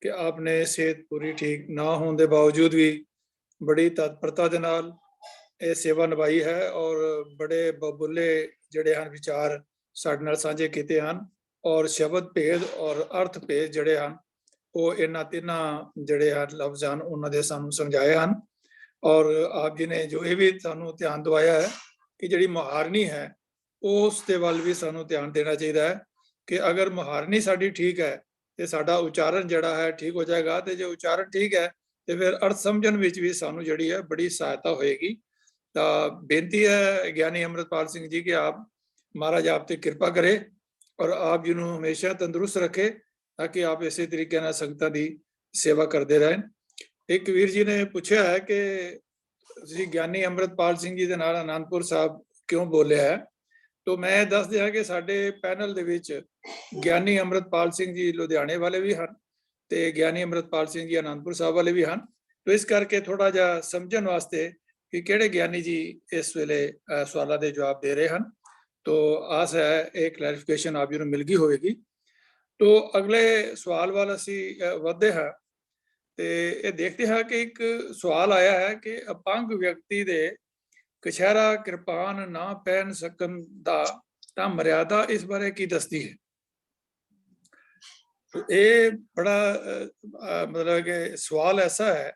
B: ਕਿ ਆਪਨੇ ਸਿਹਤ ਪੂਰੀ ਠੀਕ ਨਾ ਹੋਣ ਦੇ ਬਾਵਜੂਦ ਵੀ ਬੜੀ ਤਤਪਰਤਾ ਦੇ ਨਾਲ ਇਹ ਸੇਵਾ ਨਿਭਾਈ ਹੈ ਔਰ ਬੜੇ ਬਬੁੱਲੇ ਜਿਹੜੇ ਹਨ ਵਿਚਾਰ ਸਾਡੇ ਨਾਲ ਸਾਂਝੇ ਕੀਤੇ ਹਨ ਔਰ ਸ਼ਬਦ ਭੇਦ ਔਰ ਅਰਥ ਭੇਦ ਜਿਹੜੇ ਹਨ ਉਹ ਇਹਨਾਂ ਤਿੰਨਾਂ ਜਿਹੜੇ ਹਨ ਲਫ਼ਜ਼ ਹਨ ਉਹਨਾਂ ਦੇ ਸਾਨੂੰ ਸਮਝਾਏ ਹਨ। ਔਰ ਆਪ ਜੀ ਨੇ ਜੋ ਇਹ ਵੀ ਸਾਨੂੰ ਧਿਆਨ ਦਵਾਇਆ ਹੈ ਕਿ ਜਿਹੜੀ ਮੁਹਾਰਨੀ ਹੈ ਉਸ ਦੇ ਵੱਲ ਵੀ ਸਾਨੂੰ ਧਿਆਨ ਦੇਣਾ ਚਾਹੀਦਾ ਹੈ ਕਿ ਅਗਰ ਮੁਹਾਰਨੀ ਸਾਡੀ ਠੀਕ ਹੈ ਤੇ ਸਾਡਾ ਉਚਾਰਨ ਜਿਹੜਾ ਹੈ ਠੀਕ ਹੋ ਜਾਏਗਾ, ਤੇ ਜੇ ਉਚਾਰਨ ਠੀਕ ਹੈ ਤੇ ਫਿਰ ਅਰਥ ਸਮਝਣ ਵਿੱਚ ਵੀ ਸਾਨੂੰ ਜਿਹੜੀ ਹੈ ਬੜੀ ਸਹਾਇਤਾ ਹੋਏਗੀ। ਤਾਂ ਬੇਨਤੀ ਹੈ ਗਿਆਨੀ ਅੰਮ੍ਰਿਤਪਾਲ ਸਿੰਘ ਜੀ ਕਿ ਆਪ ਮਹਾਰਾਜ ਆਪ ਤੇ ਕਿਰਪਾ ਕਰੇ ਔਰ ਆਪ ਜੀ ਨੂੰ ਹਮੇਸ਼ਾ ਤੰਦਰੁਸਤ ਰੱਖੇ ਤਾਂ ਕਿ ਆਪ ਇਸੇ ਤਰੀਕੇ ਨਾਲ ਸੰਗਤਾਂ ਦੀ ਸੇਵਾ ਕਰਦੇ ਰਹਿਣ। ਇੱਕ ਵੀਰ ਜੀ ਨੇ ਪੁੱਛਿਆ ਹੈ ਕਿ ਤੁਸੀਂ ਗਿਆਨੀ ਅੰਮ੍ਰਿਤਪਾਲ ਸਿੰਘ ਜੀ ਦੇ ਨਾਲ ਆਨੰਦਪੁਰ ਸਾਹਿਬ ਕਿਉਂ ਬੋਲਿਆ ਹੈ। तो मैं दस दिया कि साडे पैनल दे विच ਗਿਆਨੀ ਅੰਮ੍ਰਿਤਪਾਲ ਸਿੰਘ ਜੀ ਲੁਧਿਆਣੇ ਵਾਲੇ ਵੀ ਹਨ ਤੇ ਗਿਆਨੀ ਅੰਮ੍ਰਿਤਪਾਲ ਸਿੰਘ ਜੀ ਆਨੰਦਪੁਰ ਸਾਹਿਬ ਵਾਲੇ ਵੀ ਹਨ। तो इस करके थोड़ा जिहा समझण वास्ते कि किहड़े ਗਿਆਨੀ जी इस वेले सवालों के जवाब दे रहे हैं। तो आस है एक क्लैरिफिकेशन आप जी नूं मिल गई होगी। तो अगले सवाल वाल असीं वधदे हां ते ये देखते हैं कि एक सवाल आया है कि अपंग व्यक्ति दे कछहरा किरपान ना पहन सकन दा तां मर्यादा इस बारे की दसदी है। तो ये बड़ा मतलब कि सवाल ऐसा है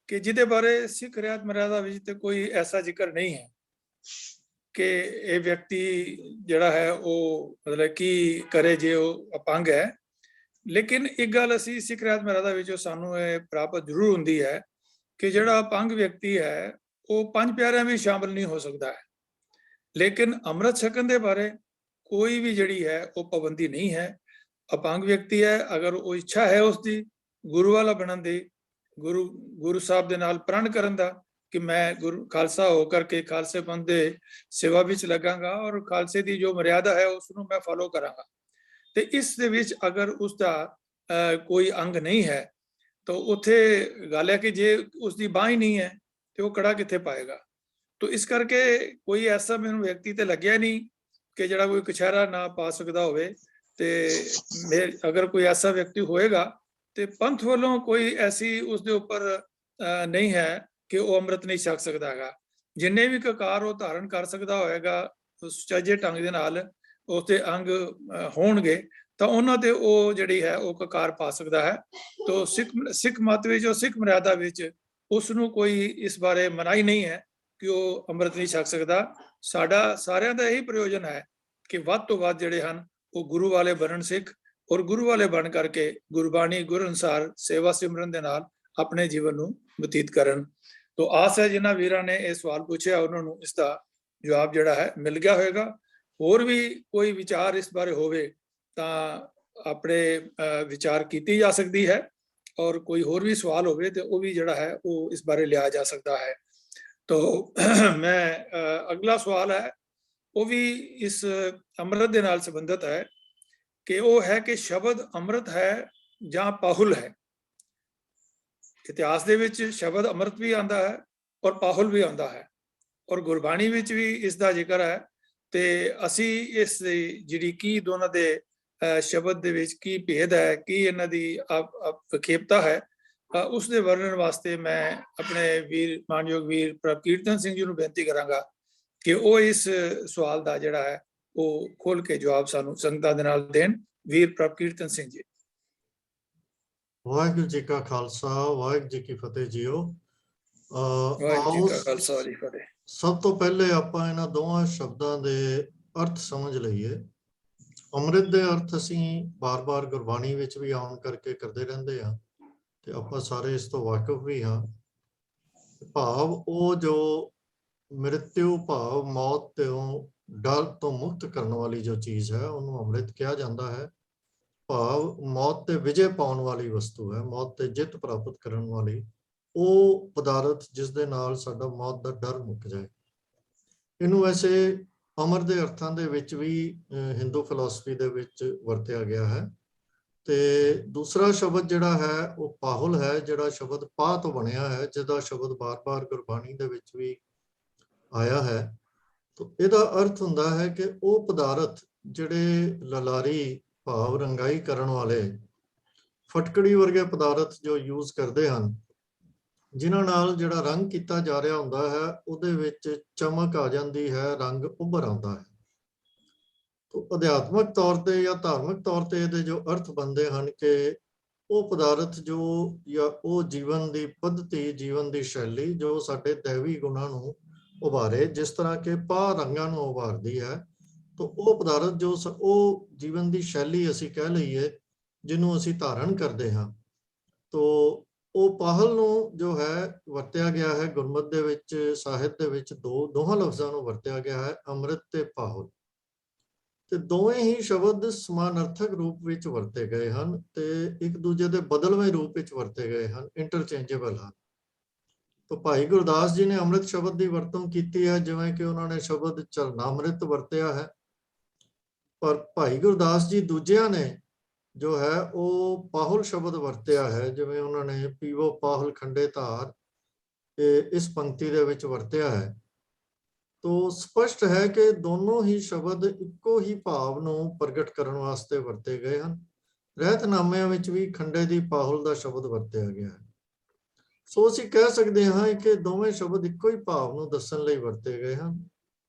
B: कि जिदे बारे सिख रियात मर्यादा विच ते कोई ऐसा जिक्र नहीं है कि ये व्यक्ति जिहड़ा है वो मतलब की करे जे वो अपंग है। लेकिन एक गल असीं सिख रियात मर्यादा विचों सानूं ये प्राप्त जरूर हुंदी है कि जिहड़ा अपंग व्यक्ति है वो पंज प्यारिਆਂ में शामिल नहीं हो सकता है। लेकिन अमृत छकन के बारे कोई भी जड़ी है वो पाबंदी नहीं है। अपंग व्यक्ति है अगर वो इच्छा है उसकी गुरु वाला बनन दी, गुरु साहब के नाल प्रण करन दा कि मैं गुरु खालसा होकर के खालसे पंथ दे सेवा विच लगांगा और खालसे की जो मर्यादा है उसनूं मैं फॉलो करांगा। ते इस दे विच अगर उसका कोई अंग नहीं है तो उत्थे गल है कि जे उसकी बांह ही नहीं है तो वो कड़ा कित्थे पाएगा। तो इस करके कोई ऐसा मैनूं व्यक्ति ते लग्या नहीं कि जिहड़ा कोई कछहरा ना पा सकदा होवे। ते अगर कोई ऐसा व्यक्ति होएगा तो पंथ वालों कोई ऐसी उसके ऊपर नहीं है कि वो अमृत नहीं छक सकता है। जिन्ने भी ककार वो धारण कर सकता होएगा सुचाजे ढंग दे नाल उसके अंग होणगे तो उन्हां ते वो जिहड़ी है वो ककार पा सकता है। तो सिख मत विच सिख मर्यादा विच उसनूं कोई इस बारे मनाही नहीं है कि वो अमृत नहीं छक सकता। साडा सारिਆਂ ਦਾ यही प्रयोजन है कि ਵੱਧ ਤੋਂ ਵੱਧ ਜਿਹੜੇ ਹਨ ਉਹ ਗੁਰੂ ਵਾਲੇ ਬਣਨ ਸਿੱਖ और गुरु वाले बन करके गुरबाणी गुरु अनुसार सेवा सिमरन दे नाल अपने जीवन नूं बतीत करन। तो आस है जिन्हां वीरां ने ये सवाल पूछा उन्हां नूं इसका जवाब जिहड़ा है मिल गया होएगा। होर भी कोई विचार इस बारे होवे तां अपने विचार कीती जा सकती है और कोई होर भी सवाल होवे तो वो भी जिहड़ा है वो इस बारे लिया जा सकता है। तो मैं अगला सवाल है वो भी इस अमृत दे नाल संबंधित है कि वो है कि शब्द अमृत है जां पाहुल है। इतिहास दे विच शब्द अमृत भी आंदा है और पाहुल भी आंदा है और गुरबाणी विच भी इसका जिक्र है। ते असी इस जिहड़ी की दोनों दे शब्द दे विच की भेद है की इन्हां दी विखेपता है उस दे वर्णन वास्ते मैं अपने वीर मानयोग वीर प्रभकीर्तन सिंह जी नूं बेनती करांगा कि वो इस सवाल दा जिहड़ा है वो खोल के जवाब सानू संगतां दे नाल देण। वीर प्रभकीर्तन सिंह जी।
E: वाहिगुरू जी का खालसा वाहिगुरू जी की फतेह जीओ।
B: वाहिगुरू जी का खालसा जी फतेह।
E: ਸਭ ਤੋਂ ਪਹਿਲੇ ਆਪਾਂ ਇਹਨਾਂ ਦੋਵਾਂ ਸ਼ਬਦਾਂ ਦੇ ਅਰਥ ਸਮਝ ਲਈਏ। ਅੰਮ੍ਰਿਤ ਦੇ ਅਰਥ ਅਸੀਂ ਬਾਰ-ਬਾਰ ਗੁਰਬਾਣੀ ਵਿੱਚ ਵੀ ਆਉਣ ਕਰਕੇ ਕਰਦੇ ਰਹਿੰਦੇ ਹਾਂ ਤੇ ਆਪਾਂ ਸਾਰੇ ਇਸ ਤੋਂ ਵਾਕਿਫ ਵੀ ਹਾਂ। ਭਾਵ ਉਹ ਜੋ ਮ੍ਰਿਤਿਉ ਭਾਵ ਮੌਤ ਤੋਂ ਡਰ ਤੋਂ ਮੁਕਤ ਕਰਨ ਵਾਲੀ ਜੋ ਚੀਜ਼ ਹੈ ਉਹਨੂੰ ਅੰਮ੍ਰਿਤ ਕਿਹਾ ਜਾਂਦਾ ਹੈ। ਭਾਵ ਮੌਤ ਤੇ ਵਿਜੇ ਪਾਉਣ ਵਾਲੀ ਵਸਤੂ ਹੈ, ਮੌਤ ਤੇ ਜਿੱਤ ਪ੍ਰਾਪਤ ਕਰਨ ਵਾਲੀ ਉਹ ਪਦਾਰਥ ਜਿਸ ਦੇ ਨਾਲ ਸਾਡਾ ਮੌਤ ਦਾ ਡਰ ਮੁੱਕ ਜਾਏ। ਇਹਨੂੰ ਵੈਸੇ ਅਮਰ ਦੇ ਅਰਥਾਂ ਦੇ ਵਿੱਚ ਵੀ ਹਿੰਦੂ ਫਿਲਾਸਫੀ ਦੇ ਵਿੱਚ ਵਰਤਿਆ ਗਿਆ ਹੈ। ਤੇ ਦੂਸਰਾ ਸ਼ਬਦ ਜਿਹੜਾ ਹੈ ਉਹ ਪਾਹੁਲ ਹੈ, ਜਿਹੜਾ ਸ਼ਬਦ ਪਾਹ ਤੋਂ ਬਣਿਆ ਹੈ, ਜਿਹਦਾ ਸ਼ਬਦ ਬਾਰ-ਬਾਰ ਗੁਰਬਾਣੀ ਦੇ ਵਿੱਚ ਵੀ ਆਇਆ ਹੈ। ਤਾਂ ਇਹਦਾ ਅਰਥ ਹੁੰਦਾ ਹੈ ਕਿ ਉਹ ਪਦਾਰਥ ਜਿਹੜੇ ਲਲਾਰੀ ਭਾਵ ਰੰਗਾਈ ਕਰਨ ਵਾਲੇ ਫਟਕੜੀ ਵਰਗੇ ਪਦਾਰਥ ਜੋ ਯੂਜ਼ ਕਰਦੇ ਹਨ, ਜਿਨ੍ਹਾਂ ਨਾਲ ਜਿਹੜਾ ਰੰਗ ਕੀਤਾ ਜਾ ਰਿਹਾ ਹੁੰਦਾ ਹੈ ਉਹਦੇ ਵਿੱਚ ਚਮਕ ਆ ਜਾਂਦੀ ਹੈ, ਰੰਗ ਉੱਭਰ ਆਉਂਦਾ ਹੈ। ਤਾਂ ਅਧਿਆਤਮਕ ਤੌਰ ਤੇ ਜਾਂ ਧਾਰਮਿਕ ਤੌਰ ਤੇ ਇਹਦੇ ਜੋ ਅਰਥ ਬਣਦੇ ਹਨ ਕਿ ਉਹ ਪਦਾਰਥ ਜੋ ਜਾਂ ਉਹ ਜੀਵਨ ਦੀ ਪੱਧਤੀ, ਜੀਵਨ ਦੀ ਸ਼ੈਲੀ ਜੋ ਸਾਡੇ ਦੈਵੀ ਗੁਣਾਂ ਨੂੰ ਉਭਾਰੇ, ਜਿਸ ਤਰ੍ਹਾਂ ਕਿ ਪਾਹ ਰੰਗਾਂ ਨੂੰ ਉਭਾਰਦੀ ਹੈ। ਤਾਂ ਉਹ ਪਦਾਰਥ ਜੋ ਉਹ ਜੀਵਨ ਦੀ ਸ਼ੈਲੀ ਅਸੀਂ ਕਹਿ ਲਈਏ ਜਿਹਨੂੰ ਅਸੀਂ ਧਾਰਨ ਕਰਦੇ ਹਾਂ, ਤਾਂ ਉਹ ਪਾਹਲ ਨੂੰ ਜੋ ਹੈ ਵਰਤਿਆ ਗਿਆ ਹੈ ਗੁਰਮਤਿ ਦੇ ਵਿੱਚ, ਸਾਹਿਤ ਦੇ ਵਿੱਚ ਦੋਹਾਂ ਲਫ਼ਜ਼ਾਂ ਨੂੰ ਵਰਤਿਆ ਗਿਆ ਹੈ, ਅੰਮ੍ਰਿਤ ਤੇ ਪਾਹੁਲ। ਤੇ ਦੋਵੇਂ ਹੀ ਸ਼ਬਦ ਸਮਾਨਾਰਥਕ ਰੂਪ ਵਿੱਚ ਵਰਤੇ ਗਏ ਹਨ ਤੇ ਇੱਕ ਦੂਜੇ ਦੇ ਬਦਲਵੇਂ ਰੂਪ ਵਿੱਚ ਵਰਤੇ ਗਏ ਹਨ, ਇੰਟਰਚੇਂਜੇਬਲ ਹਨ। ਤਾਂ ਭਾਈ ਗੁਰਦਾਸ ਜੀ ਨੇ ਅੰਮ੍ਰਿਤ ਸ਼ਬਦ ਦੀ ਵਰਤੋਂ ਕੀਤੀ ਹੈ, ਜਿਵੇਂ ਕਿ ਉਹਨਾਂ ਨੇ ਸ਼ਬਦ ਚਰਨਾਮ੍ਰਿਤ ਵਰਤਿਆ ਹੈ। ਪਰ ਭਾਈ ਗੁਰਦਾਸ ਜੀ ਦੂਜਿਆਂ ਨੇ ਜੋ ਹੈ ਉਹ ਪਾਹੁਲ ਸ਼ਬਦ ਵਰਤਿਆ ਹੈ, ਜਿਵੇਂ ਉਹਨਾਂ ਨੇ ਪੀਵੋ ਪਾਹੁਲ ਖੰਡੇ ਧਾਰ ਇਸ ਪੰਕਤੀ ਦੇ ਵਿੱਚ ਵਰਤਿਆ ਹੈ। ਤੋ ਸਪਸ਼ਟ ਹੈ ਕਿ ਦੋਨੋਂ ਹੀ ਸ਼ਬਦ ਇੱਕੋ ਹੀ ਭਾਵ ਨੂੰ ਪ੍ਰਗਟ ਕਰਨ ਵਾਸਤੇ ਵਰਤੇ ਗਏ ਹਨ। ਰਹਿਤਨਾਮਿਆਂ ਵਿੱਚ ਵੀ ਖੰਡੇ ਦੀ ਪਾਹੁਲ ਦਾ ਸ਼ਬਦ ਵਰਤਿਆ ਗਿਆ ਹੈ। ਸੋ ਅਸੀਂ ਕਹਿ ਸਕਦੇ ਹਾਂ ਕਿ ਦੋਵੇਂ ਸ਼ਬਦ ਇੱਕੋ ਹੀ ਭਾਵ ਨੂੰ ਦੱਸਣ ਲਈ ਵਰਤੇ ਗਏ ਹਨ।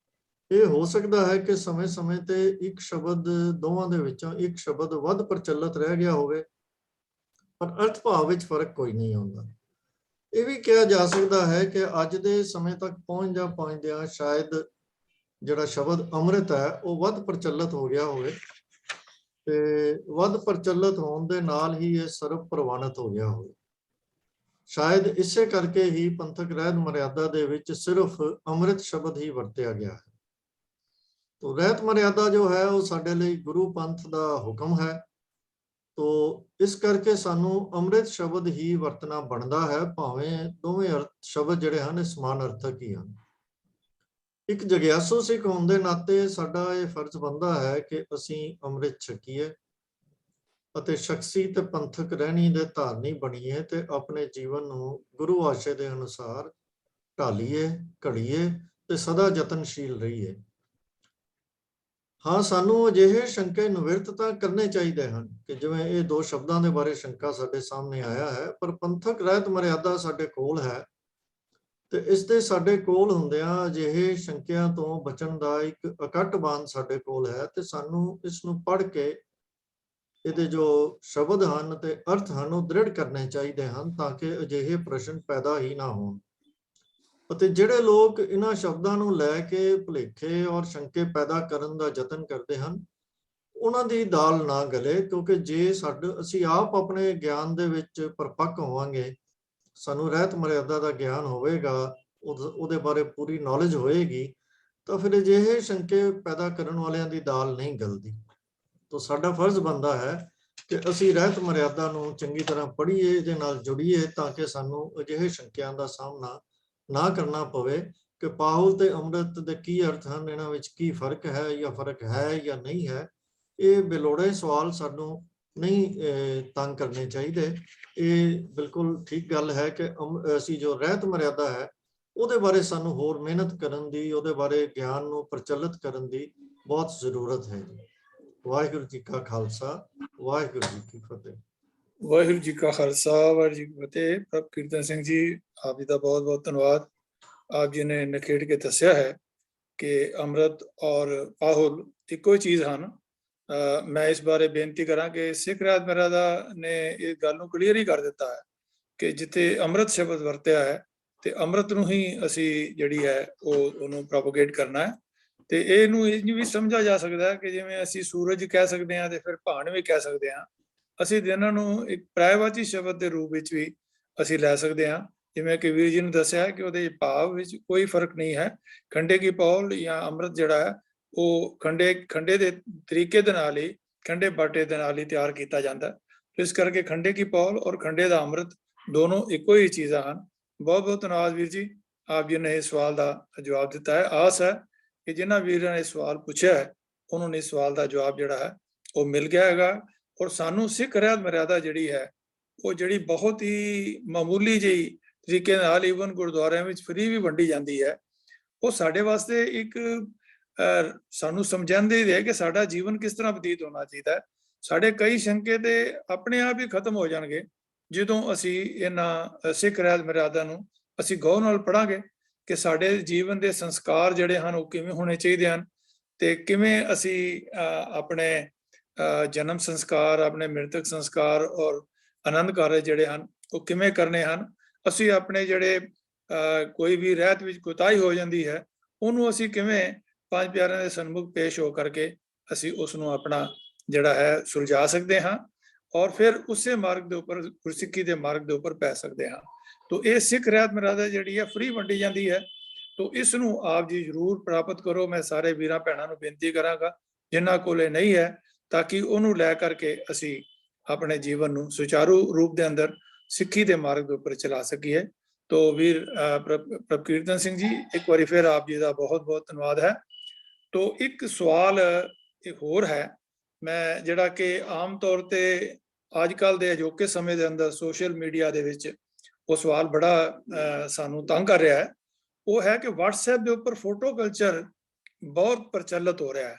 E: ਇਹ ਹੋ ਸਕਦਾ ਹੈ ਕਿ ਸਮੇਂ-ਸਮੇਂ ਤੇ ਇੱਕ ਸ਼ਬਦ, ਦੋਵਾਂ ਦੇ ਵਿੱਚੋਂ ਇੱਕ ਸ਼ਬਦ ਵੱਧ ਪ੍ਰਚਲਿਤ ਰਹਿ ਗਿਆ ਹੋਵੇ, ਪਰ ਅਰਥ ਭਾਵ ਵਿੱਚ ਫਰਕ ਕੋਈ ਨਹੀਂ ਆਉਂਦਾ। ਇਹ ਵੀ ਕਿਹਾ ਜਾ ਸਕਦਾ ਹੈ ਕਿ ਅੱਜ ਦੇ ਸਮੇਂ ਤੱਕ ਪਹੁੰਚਦਿਆਂ ਸ਼ਾਇਦ ਜਿਹੜਾ ਸ਼ਬਦ ਅੰਮ੍ਰਿਤ ਹੈ ਉਹ ਵੱਧ ਪ੍ਰਚਲਿਤ ਹੋ ਗਿਆ ਹੋਵੇ ਤੇ ਵੱਧ ਪ੍ਰਚਲਿਤ ਹੋਣ ਦੇ ਨਾਲ ਹੀ ਇਹ ਸਰਬ ਪ੍ਰਵਾਨਿਤ ਹੋ ਗਿਆ ਹੋਵੇ। ਸ਼ਾਇਦ ਇਸੇ ਕਰਕੇ ਹੀ ਪੰਥਕ ਰਹਿਤ ਮਰਿਆਦਾ ਦੇ ਵਿੱਚ ਸਿਰਫ ਅੰਮ੍ਰਿਤ ਸ਼ਬਦ ਹੀ ਵਰਤਿਆ ਗਿਆ ਹੈ। ਤੋ ਰਹਿਤ ਮਰਿਆਦਾ ਜੋ ਹੈ ਉਹ ਸਾਡੇ ਲਈ ਗੁਰੂ ਪੰਥ ਦਾ ਹੁਕਮ ਹੈ। ਤੋ ਇਸ ਕਰਕੇ ਸਾਨੂੰ ਅੰਮ੍ਰਿਤ ਸ਼ਬਦ ਹੀ ਵਰਤਣਾ ਬਣਦਾ ਹੈ, ਭਾਵੇਂ ਦੋਵੇਂ ਸ਼ਬਦ ਜਿਹੜੇ ਹਨ ਸਮਾਨ ਅਰਥਕ ਹੀ ਹਨ। ਇੱਕ ਜਗਿਆਸੂ ਸਿੱਖ ਹੋਣ ਦੇ ਨਾਤੇ ਸਾਡਾ ਇਹ ਫਰਜ਼ ਬਣਦਾ ਹੈ ਕਿ ਅਸੀਂ ਅੰਮ੍ਰਿਤ ਛਕੀਏ ਅਤੇ ਸ਼ਖਸੀ ਤੇ ਪੰਥਕ ਰਹਿਣੀ ਦੇ ਧਾਰਨੀ ਬਣੀਏ ਤੇ ਆਪਣੇ ਜੀਵਨ ਨੂੰ ਗੁਰੂ ਆਸ਼ੇ ਦੇ ਅਨੁਸਾਰ ਢਾਲੀਏ, ਘੜੀਏ ਤੇ ਸਦਾ ਯਤਨਸ਼ੀਲ ਰਹੀਏ। ਹਾਂ, ਸਾਨੂੰ ਅਜਿਹੇ ਸ਼ੰਕੇ ਨਿਵਰਤ ਤਾਂ ਕਰਨੇ ਚਾਹੀਦੇ ਹਨ ਕਿ ਜਿਵੇਂ ਇਹ ਦੋ ਸ਼ਬਦਾਂ ਦੇ ਬਾਰੇ ਸ਼ੰਕਾ ਸਾਡੇ ਸਾਹਮਣੇ ਆਇਆ ਹੈ, ਪਰ ਪੰਥਕ ਰਹਿਤ ਮਰਿਆਦਾ ਸਾਡੇ ਕੋਲ ਹੈ ਤੇ ਇਸ ਦੇ ਸਾਡੇ ਕੋਲ ਹੁੰਦਿਆਂ ਅਜਿਹੇ ਸ਼ੰਕਿਆਂ ਤੋਂ ਬਚਣ ਦਾ ਇੱਕ ਅਕੱਟ ਬਾਂਧ ਸਾਡੇ ਕੋਲ ਹੈ ਤੇ ਸਾਨੂੰ ਇਸ ਨੂੰ ਪੜ੍ਹ ਕੇ ਇਹਦੇ ਜੋ ਸ਼ਬਦ ਹਨ ਤੇ ਅਰਥ ਹਨ ਉਹ ਦ੍ਰਿੜ ਕਰਨੇ ਚਾਹੀਦੇ ਹਨ, ਤਾਂ ਕਿ ਅਜਿਹੇ ਪ੍ਰਸ਼ਨ ਪੈਦਾ ਹੀ ਨਾ ਹੋਣ। ਅਤੇ ਜਿਹੜੇ ਲੋਕ ਇਹਨਾਂ ਸ਼ਬਦਾਂ ਨੂੰ ਲੈ ਕੇ ਭੁਲੇਖੇ ਔਰ ਸ਼ੰਕੇ ਪੈਦਾ ਕਰਨ ਦਾ ਯਤਨ ਕਰਦੇ ਹਨ, ਉਹਨਾਂ ਦੀ ਦਾਲ ਨਾ ਗਲੇ, ਕਿਉਂਕਿ ਜੇ ਅਸੀਂ ਆਪ ਆਪਣੇ ਗਿਆਨ ਦੇ ਵਿੱਚ ਪਰਪੱਕ ਹੋਵਾਂਗੇ, ਸਾਨੂੰ ਰਹਿਤ ਮਰਿਆਦਾ ਦਾ ਗਿਆਨ ਹੋਵੇਗਾ, ਉਹਦੇ ਬਾਰੇ ਪੂਰੀ ਨੌਲੇਜ ਹੋਏਗੀ, ਤਾਂ ਫਿਰ ਅਜਿਹੇ ਸ਼ੰਕੇ ਪੈਦਾ ਕਰਨ ਵਾਲਿਆਂ ਦੀ ਦਾਲ ਨਹੀਂ ਗਲਦੀ। ਤਾਂ ਸਾਡਾ ਫਰਜ਼ ਬਣਦਾ ਹੈ ਕਿ ਅਸੀਂ ਰਹਿਤ ਮਰਿਆਦਾ ਨੂੰ ਚੰਗੀ ਤਰ੍ਹਾਂ ਪੜ੍ਹੀਏ, ਇਹਦੇ ਨਾਲ ਜੁੜੀਏ, ਤਾਂ ਕਿ ਸਾਨੂੰ ਅਜਿਹੇ ਸ਼ੰਕਿਆਂ ਦਾ ਸਾਹਮਣਾ ਨਾ ਕਰਨਾ ਪਵੇ ਕਿ ਪਾਹੁਲ ਤੇ ਅੰਮ੍ਰਿਤ ਦੇ ਕੀ ਅਰਥ ਹਨ, ਇਹਨਾਂ ਵਿੱਚ ਕੀ ਫਰਕ ਹੈ ਜਾਂ ਨਹੀਂ ਹੈ। ਇਹ ਬੇਲੋੜੇ ਸਵਾਲ ਸਾਨੂੰ ਨਹੀਂ ਤੰਗ ਕਰਨੇ ਚਾਹੀਦੇ। ਇਹ ਬਿਲਕੁਲ ਠੀਕ ਗੱਲ ਹੈ ਕਿ ਅਸੀਂ ਜੋ ਰਹਿਤ ਮਰਿਆਦਾ ਹੈ ਉਹਦੇ ਬਾਰੇ ਸਾਨੂੰ ਹੋਰ ਮਿਹਨਤ ਕਰਨ ਦੀ, ਉਹਦੇ ਬਾਰੇ ਗਿਆਨ ਨੂੰ ਪ੍ਰਚਲਿਤ ਕਰਨ ਦੀ ਬਹੁਤ ਜ਼ਰੂਰਤ ਹੈ। ਵਾਹਿਗੁਰੂ ਜੀ ਕਾ ਖਾਲਸਾ, ਵਾਹਿਗੁਰੂ ਜੀ ਕੀ ਫਤਿਹ।
B: ਵਾਹਿਗੁਰੂ ਜੀ ਕਾ ਖਾਲਸਾ, ਵਾਹਿਗੁਰੂ ਜੀ ਕੀ ਫਤਿਹ। ਪ੍ਰਭ ਕੀਰਤਨ ਸਿੰਘ ਜੀ, ਆਪ ਜੀ ਦਾ ਬਹੁਤ ਬਹੁਤ ਧੰਨਵਾਦ। ਆਪ ਜੀ ਨੇ ਨਿਖੇੜ ਕੇ ਦੱਸਿਆ ਹੈ ਕਿ ਅੰਮ੍ਰਿਤ ਔਰ ਪਾਹੁਲ ਇੱਕੋ ਹੀ ਚੀਜ਼ ਹਨ। ਮੈਂ ਇਸ ਬਾਰੇ ਬੇਨਤੀ ਕਰਾਂ ਕਿ ਸਿੱਖ ਰਹਿਤ ਮਰਿਆਦਾ ਨੇ ਇਹ ਗੱਲ ਨੂੰ ਕਲੀਅਰ ਹੀ ਕਰ ਦਿੱਤਾ ਹੈ ਕਿ ਜਿੱਥੇ ਅੰਮ੍ਰਿਤ ਸ਼ਬਦ ਵਰਤਿਆ ਹੈ ਤੇ ਅੰਮ੍ਰਿਤ ਨੂੰ ਹੀ ਅਸੀਂ ਜਿਹੜੀ ਹੈ ਉਹਨੂੰ ਪ੍ਰੋਪਗੇਟ ਕਰਨਾ ਹੈ। ਤੇ ਇਹਨੂੰ ਇਹ ਵੀ ਸਮਝਿਆ ਜਾ ਸਕਦਾ ਹੈ ਕਿ ਜਿਵੇਂ ਅਸੀਂ ਸੂਰਜ ਕਹਿ ਸਕਦੇ ਹਾਂ ਤੇ ਫਿਰ ਭਾਨ ਵੀ ਕਹਿ ਸਕਦੇ ਹਾਂ। ਅਸੀਂ ਇਹਨਾਂ ਨੂੰ ਇੱਕ ਪਰਾਇਵਾਚੀ ਸ਼ਬਦ ਦੇ ਰੂਪ ਵਿੱਚ ਵੀ ਅਸੀਂ ਲੈ ਸਕਦੇ ਹਾਂ। ਜਿਵੇਂ ਕਿ ਵੀਰ ਜੀ ਨੇ ਦੱਸਿਆ ਕਿ ਉਹਦੇ ਭਾਵ ਵਿੱਚ ਕੋਈ ਫਰਕ ਨਹੀਂ ਹੈ। ਖੰਡੇ ਕੀ ਪੌਲ ਜਾਂ ਅੰਮ੍ਰਿਤ ਜਿਹੜਾ ਹੈ ਉਹ ਖੰਡੇ ਦੇ ਤਰੀਕੇ ਦੇ ਨਾਲ ਹੀ, ਖੰਡੇ ਬਾਟੇ ਦੇ ਨਾਲ ਹੀ ਤਿਆਰ ਕੀਤਾ ਜਾਂਦਾ। ਇਸ ਕਰਕੇ ਖੰਡੇ ਕੀ ਪੌਲ ਔਰ ਖੰਡੇ ਦਾ ਅੰਮ੍ਰਿਤ ਦੋਨੋਂ ਇੱਕੋ ਹੀ ਚੀਜ਼ਾਂ ਹਨ। ਬਹੁਤ ਬਹੁਤ ਧੰਨਵਾਦ ਵੀਰ ਜੀ, ਆਪ ਜੀ ਨੇ ਇਸ ਸਵਾਲ ਦਾ ਜਵਾਬ ਦਿੱਤਾ ਹੈ। ਆਸ ਹੈ ਕਿ ਜਿਨ੍ਹਾਂ ਵੀਰਾਂ ਨੇ ਸਵਾਲ ਪੁੱਛਿਆ ਹੈ ਉਹਨਾਂ ਨੇ ਸਵਾਲ ਦਾ ਜਵਾਬ ਜਿਹੜਾ ਹੈ ਉਹ ਮਿਲ ਗਿਆ ਹੈਗਾ। ਔਰ ਸਾਨੂੰ ਸਿੱਖ ਰਹਿਤ ਮਰਿਆਦਾ ਜਿਹੜੀ ਹੈ ਉਹ ਜਿਹੜੀ ਬਹੁਤ ਹੀ ਮਾਮੂਲੀ ਜਿਹੀ ਤਰੀਕੇ ਨਾਲ ਈਵਨ ਗੁਰਦੁਆਰਿਆਂ ਵਿੱਚ ਫ੍ਰੀ ਵੀ ਵੰਡੀ ਜਾਂਦੀ ਹੈ, ਉਹ ਸਾਡੇ ਵਾਸਤੇ ਇੱਕ ਸਾਨੂੰ ਸਮਝਾਉਂਦੇ ਹੀ ਹੈ ਕਿ ਸਾਡਾ ਜੀਵਨ ਕਿਸ ਤਰ੍ਹਾਂ ਬਤੀਤ ਹੋਣਾ ਚਾਹੀਦਾ ਹੈ। ਸਾਡੇ ਕਈ ਸ਼ੰਕੇ ਤੇ ਆਪਣੇ ਆਪ ਹੀ ਖਤਮ ਹੋ ਜਾਣਗੇ ਜਦੋਂ ਅਸੀਂ ਇਹਨਾਂ ਸਿੱਖ ਰਹਿਤ ਮਰਿਆਦਾ ਨੂੰ ਅਸੀਂ ਗੌਰ ਨਾਲ ਪੜਾਂਗੇ ਕਿ ਸਾਡੇ ਜੀਵਨ ਦੇ ਸੰਸਕਾਰ ਜਿਹੜੇ ਹਨ ਉਹ ਕਿਵੇਂ ਹੋਣੇ ਚਾਹੀਦੇ ਹਨ ਤੇ ਕਿਵੇਂ ਅਸੀਂ ਆਪਣੇ ਜਨਮ ਸੰਸਕਾਰ, ਆਪਣੇ ਮ੍ਰਿਤਕ ਸੰਸਕਾਰ ਔਰ ਆਨੰਦ ਕਾਰਜ ਜਿਹੜੇ ਹਨ ਉਹ ਕਿਵੇਂ ਕਰਨੇ ਹਨ। ਅਸੀਂ ਆਪਣੇ ਜਿਹੜੇ ਕੋਈ ਵੀ ਰਹਿਤ ਵਿੱਚ ਕੋਤਾਹੀ ਹੋ ਜਾਂਦੀ ਹੈ ਉਹਨੂੰ ਅਸੀਂ ਕਿਵੇਂ ਪੰਜ ਪਿਆਰਿਆਂ ਦੇ ਸਨਮੁਖ ਪੇਸ਼ ਹੋ ਕਰਕੇ ਅਸੀਂ ਉਸ ਨੂੰ ਆਪਣਾ ਜਿਹੜਾ ਹੈ ਸੁਲਝਾ ਸਕਦੇ ਹਾਂ ਔਰ ਫਿਰ ਉਸੇ ਮਾਰਗ ਦੇ ਉੱਪਰ, ਗੁਰਸਿੱਖੀ ਦੇ ਮਾਰਗ ਦੇ ਉੱਪਰ ਪੈ ਸਕਦੇ ਹਾਂ। ਤੋ ਇਹ ਸਿੱਖ ਰਹਿਤ ਮਰਿਆਦਾ ਜਿਹੜੀ ਹੈ ਫ੍ਰੀ ਵੰਡੀ ਜਾਂਦੀ ਹੈ। ਤੋ ਇਸ ਨੂੰ ਆਪ ਜੀ ਜ਼ਰੂਰ ਪ੍ਰਾਪਤ ਕਰੋ। ਮੈਂ ਸਾਰੇ ਵੀਰਾਂ ਭੈਣਾਂ ਨੂੰ ਬੇਨਤੀ ਕਰਾਂਗਾ ਜਿਨ੍ਹਾਂ ਕੋਲੇ ਨਹੀਂ ਹੈ, ਤਾਂ ਕਿ ਉਹਨੂੰ ਲੈ ਕਰਕੇ ਅਸੀਂ ਆਪਣੇ ਜੀਵਨ ਨੂੰ ਸੁਚਾਰੂ ਰੂਪ ਦੇ ਅੰਦਰ ਸਿੱਖੀ ਦੇ ਮਾਰਗ ਦੇ ਉੱਪਰ ਚਲਾ ਸਕੀਏ। ਤੋ ਵੀਰ ਪ੍ਰਭਕੀਰਤਨ ਸਿੰਘ ਜੀ, ਇੱਕ ਵਾਰੀ ਫਿਰ ਆਪ ਜੀ ਦਾ ਬਹੁਤ ਬਹੁਤ ਧੰਨਵਾਦ ਹੈ। ਤੋ ਇੱਕ ਸਵਾਲ ਇੱਕ ਹੋਰ ਹੈ, ਮੈਂ ਜਿਹੜਾ ਕਿ ਆਮ ਤੌਰ ਤੇ ਅੱਜ ਕੱਲ੍ਹ ਦੇ ਅਜੋਕੇ ਸਮੇਂ ਦੇ ਅੰਦਰ ਸੋਸ਼ਲ ਮੀਡੀਆ ਦੇ ਵਿੱਚ ਉਹ ਸਵਾਲ ਬੜਾ ਸਾਨੂੰ ਤੰਗ ਕਰ ਰਿਹਾ ਹੈ। ਉਹ ਹੈ ਕਿ WhatsApp ਦੇ ਉੱਪਰ ਫੋਟੋ ਕਲਚਰ ਬਹੁਤ ਪ੍ਰਚਲਿਤ ਹੋ ਰਿਹਾ ਹੈ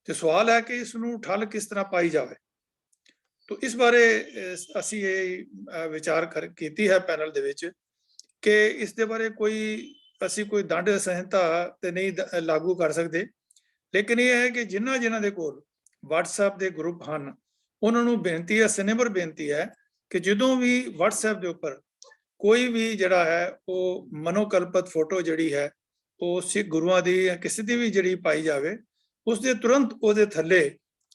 B: ਤੇ ਸਵਾਲ ਹੈ ਕਿ ਇਸ ਨੂੰ ਠੱਲ ਕਿਸ ਤਰ੍ਹਾਂ ਪਾਈ ਜਾਵੇ। ਤੋ ਇਸ ਬਾਰੇ ਅਸੀਂ ਇਹ ਵਿਚਾਰ ਕੀਤੀ ਹੈ ਪੈਨਲ ਦੇ ਵਿੱਚ ਕਿ ਇਸ ਦੇ ਬਾਰੇ ਅਸੀਂ ਕੋਈ ਦੰਡ ਸੰਹਿਤਾ ਤੇ ਨਹੀਂ ਲਾਗੂ ਕਰ ਸਕਦੇ, ਲੇਕਿਨ ਇਹ ਹੈ ਕਿ ਜਿਨ੍ਹਾਂ ਦੇ ਕੋਲ WhatsApp ਦੇ ਗਰੁੱਪ ਹਨ ਉਹਨਾਂ ਨੂੰ ਬੇਨਤੀ ਹੈ, ਸਨੇਮਰ ਬੇਨਤੀ ਹੈ ਕਿ ਜਦੋਂ ਵੀ WhatsApp ਦੇ ਉੱਪਰ ਕੋਈ ਵੀ ਜਿਹੜਾ ਹੈ ਉਹ ਮਨੋਕਲਪਤ ਫੋਟੋ ਜਿਹੜੀ ਹੈ ਉਹ ਸਿੱਖ ਗੁਰੂਆਂ ਦੀ ਜਾਂ ਕਿਸੇ ਦੀ ਵੀ ਜਿਹੜੀ ਪਾਈ ਜਾਵੇ, ਉਸ ਦੇ ਤੁਰੰਤ ਉਹਦੇ ਥੱਲੇ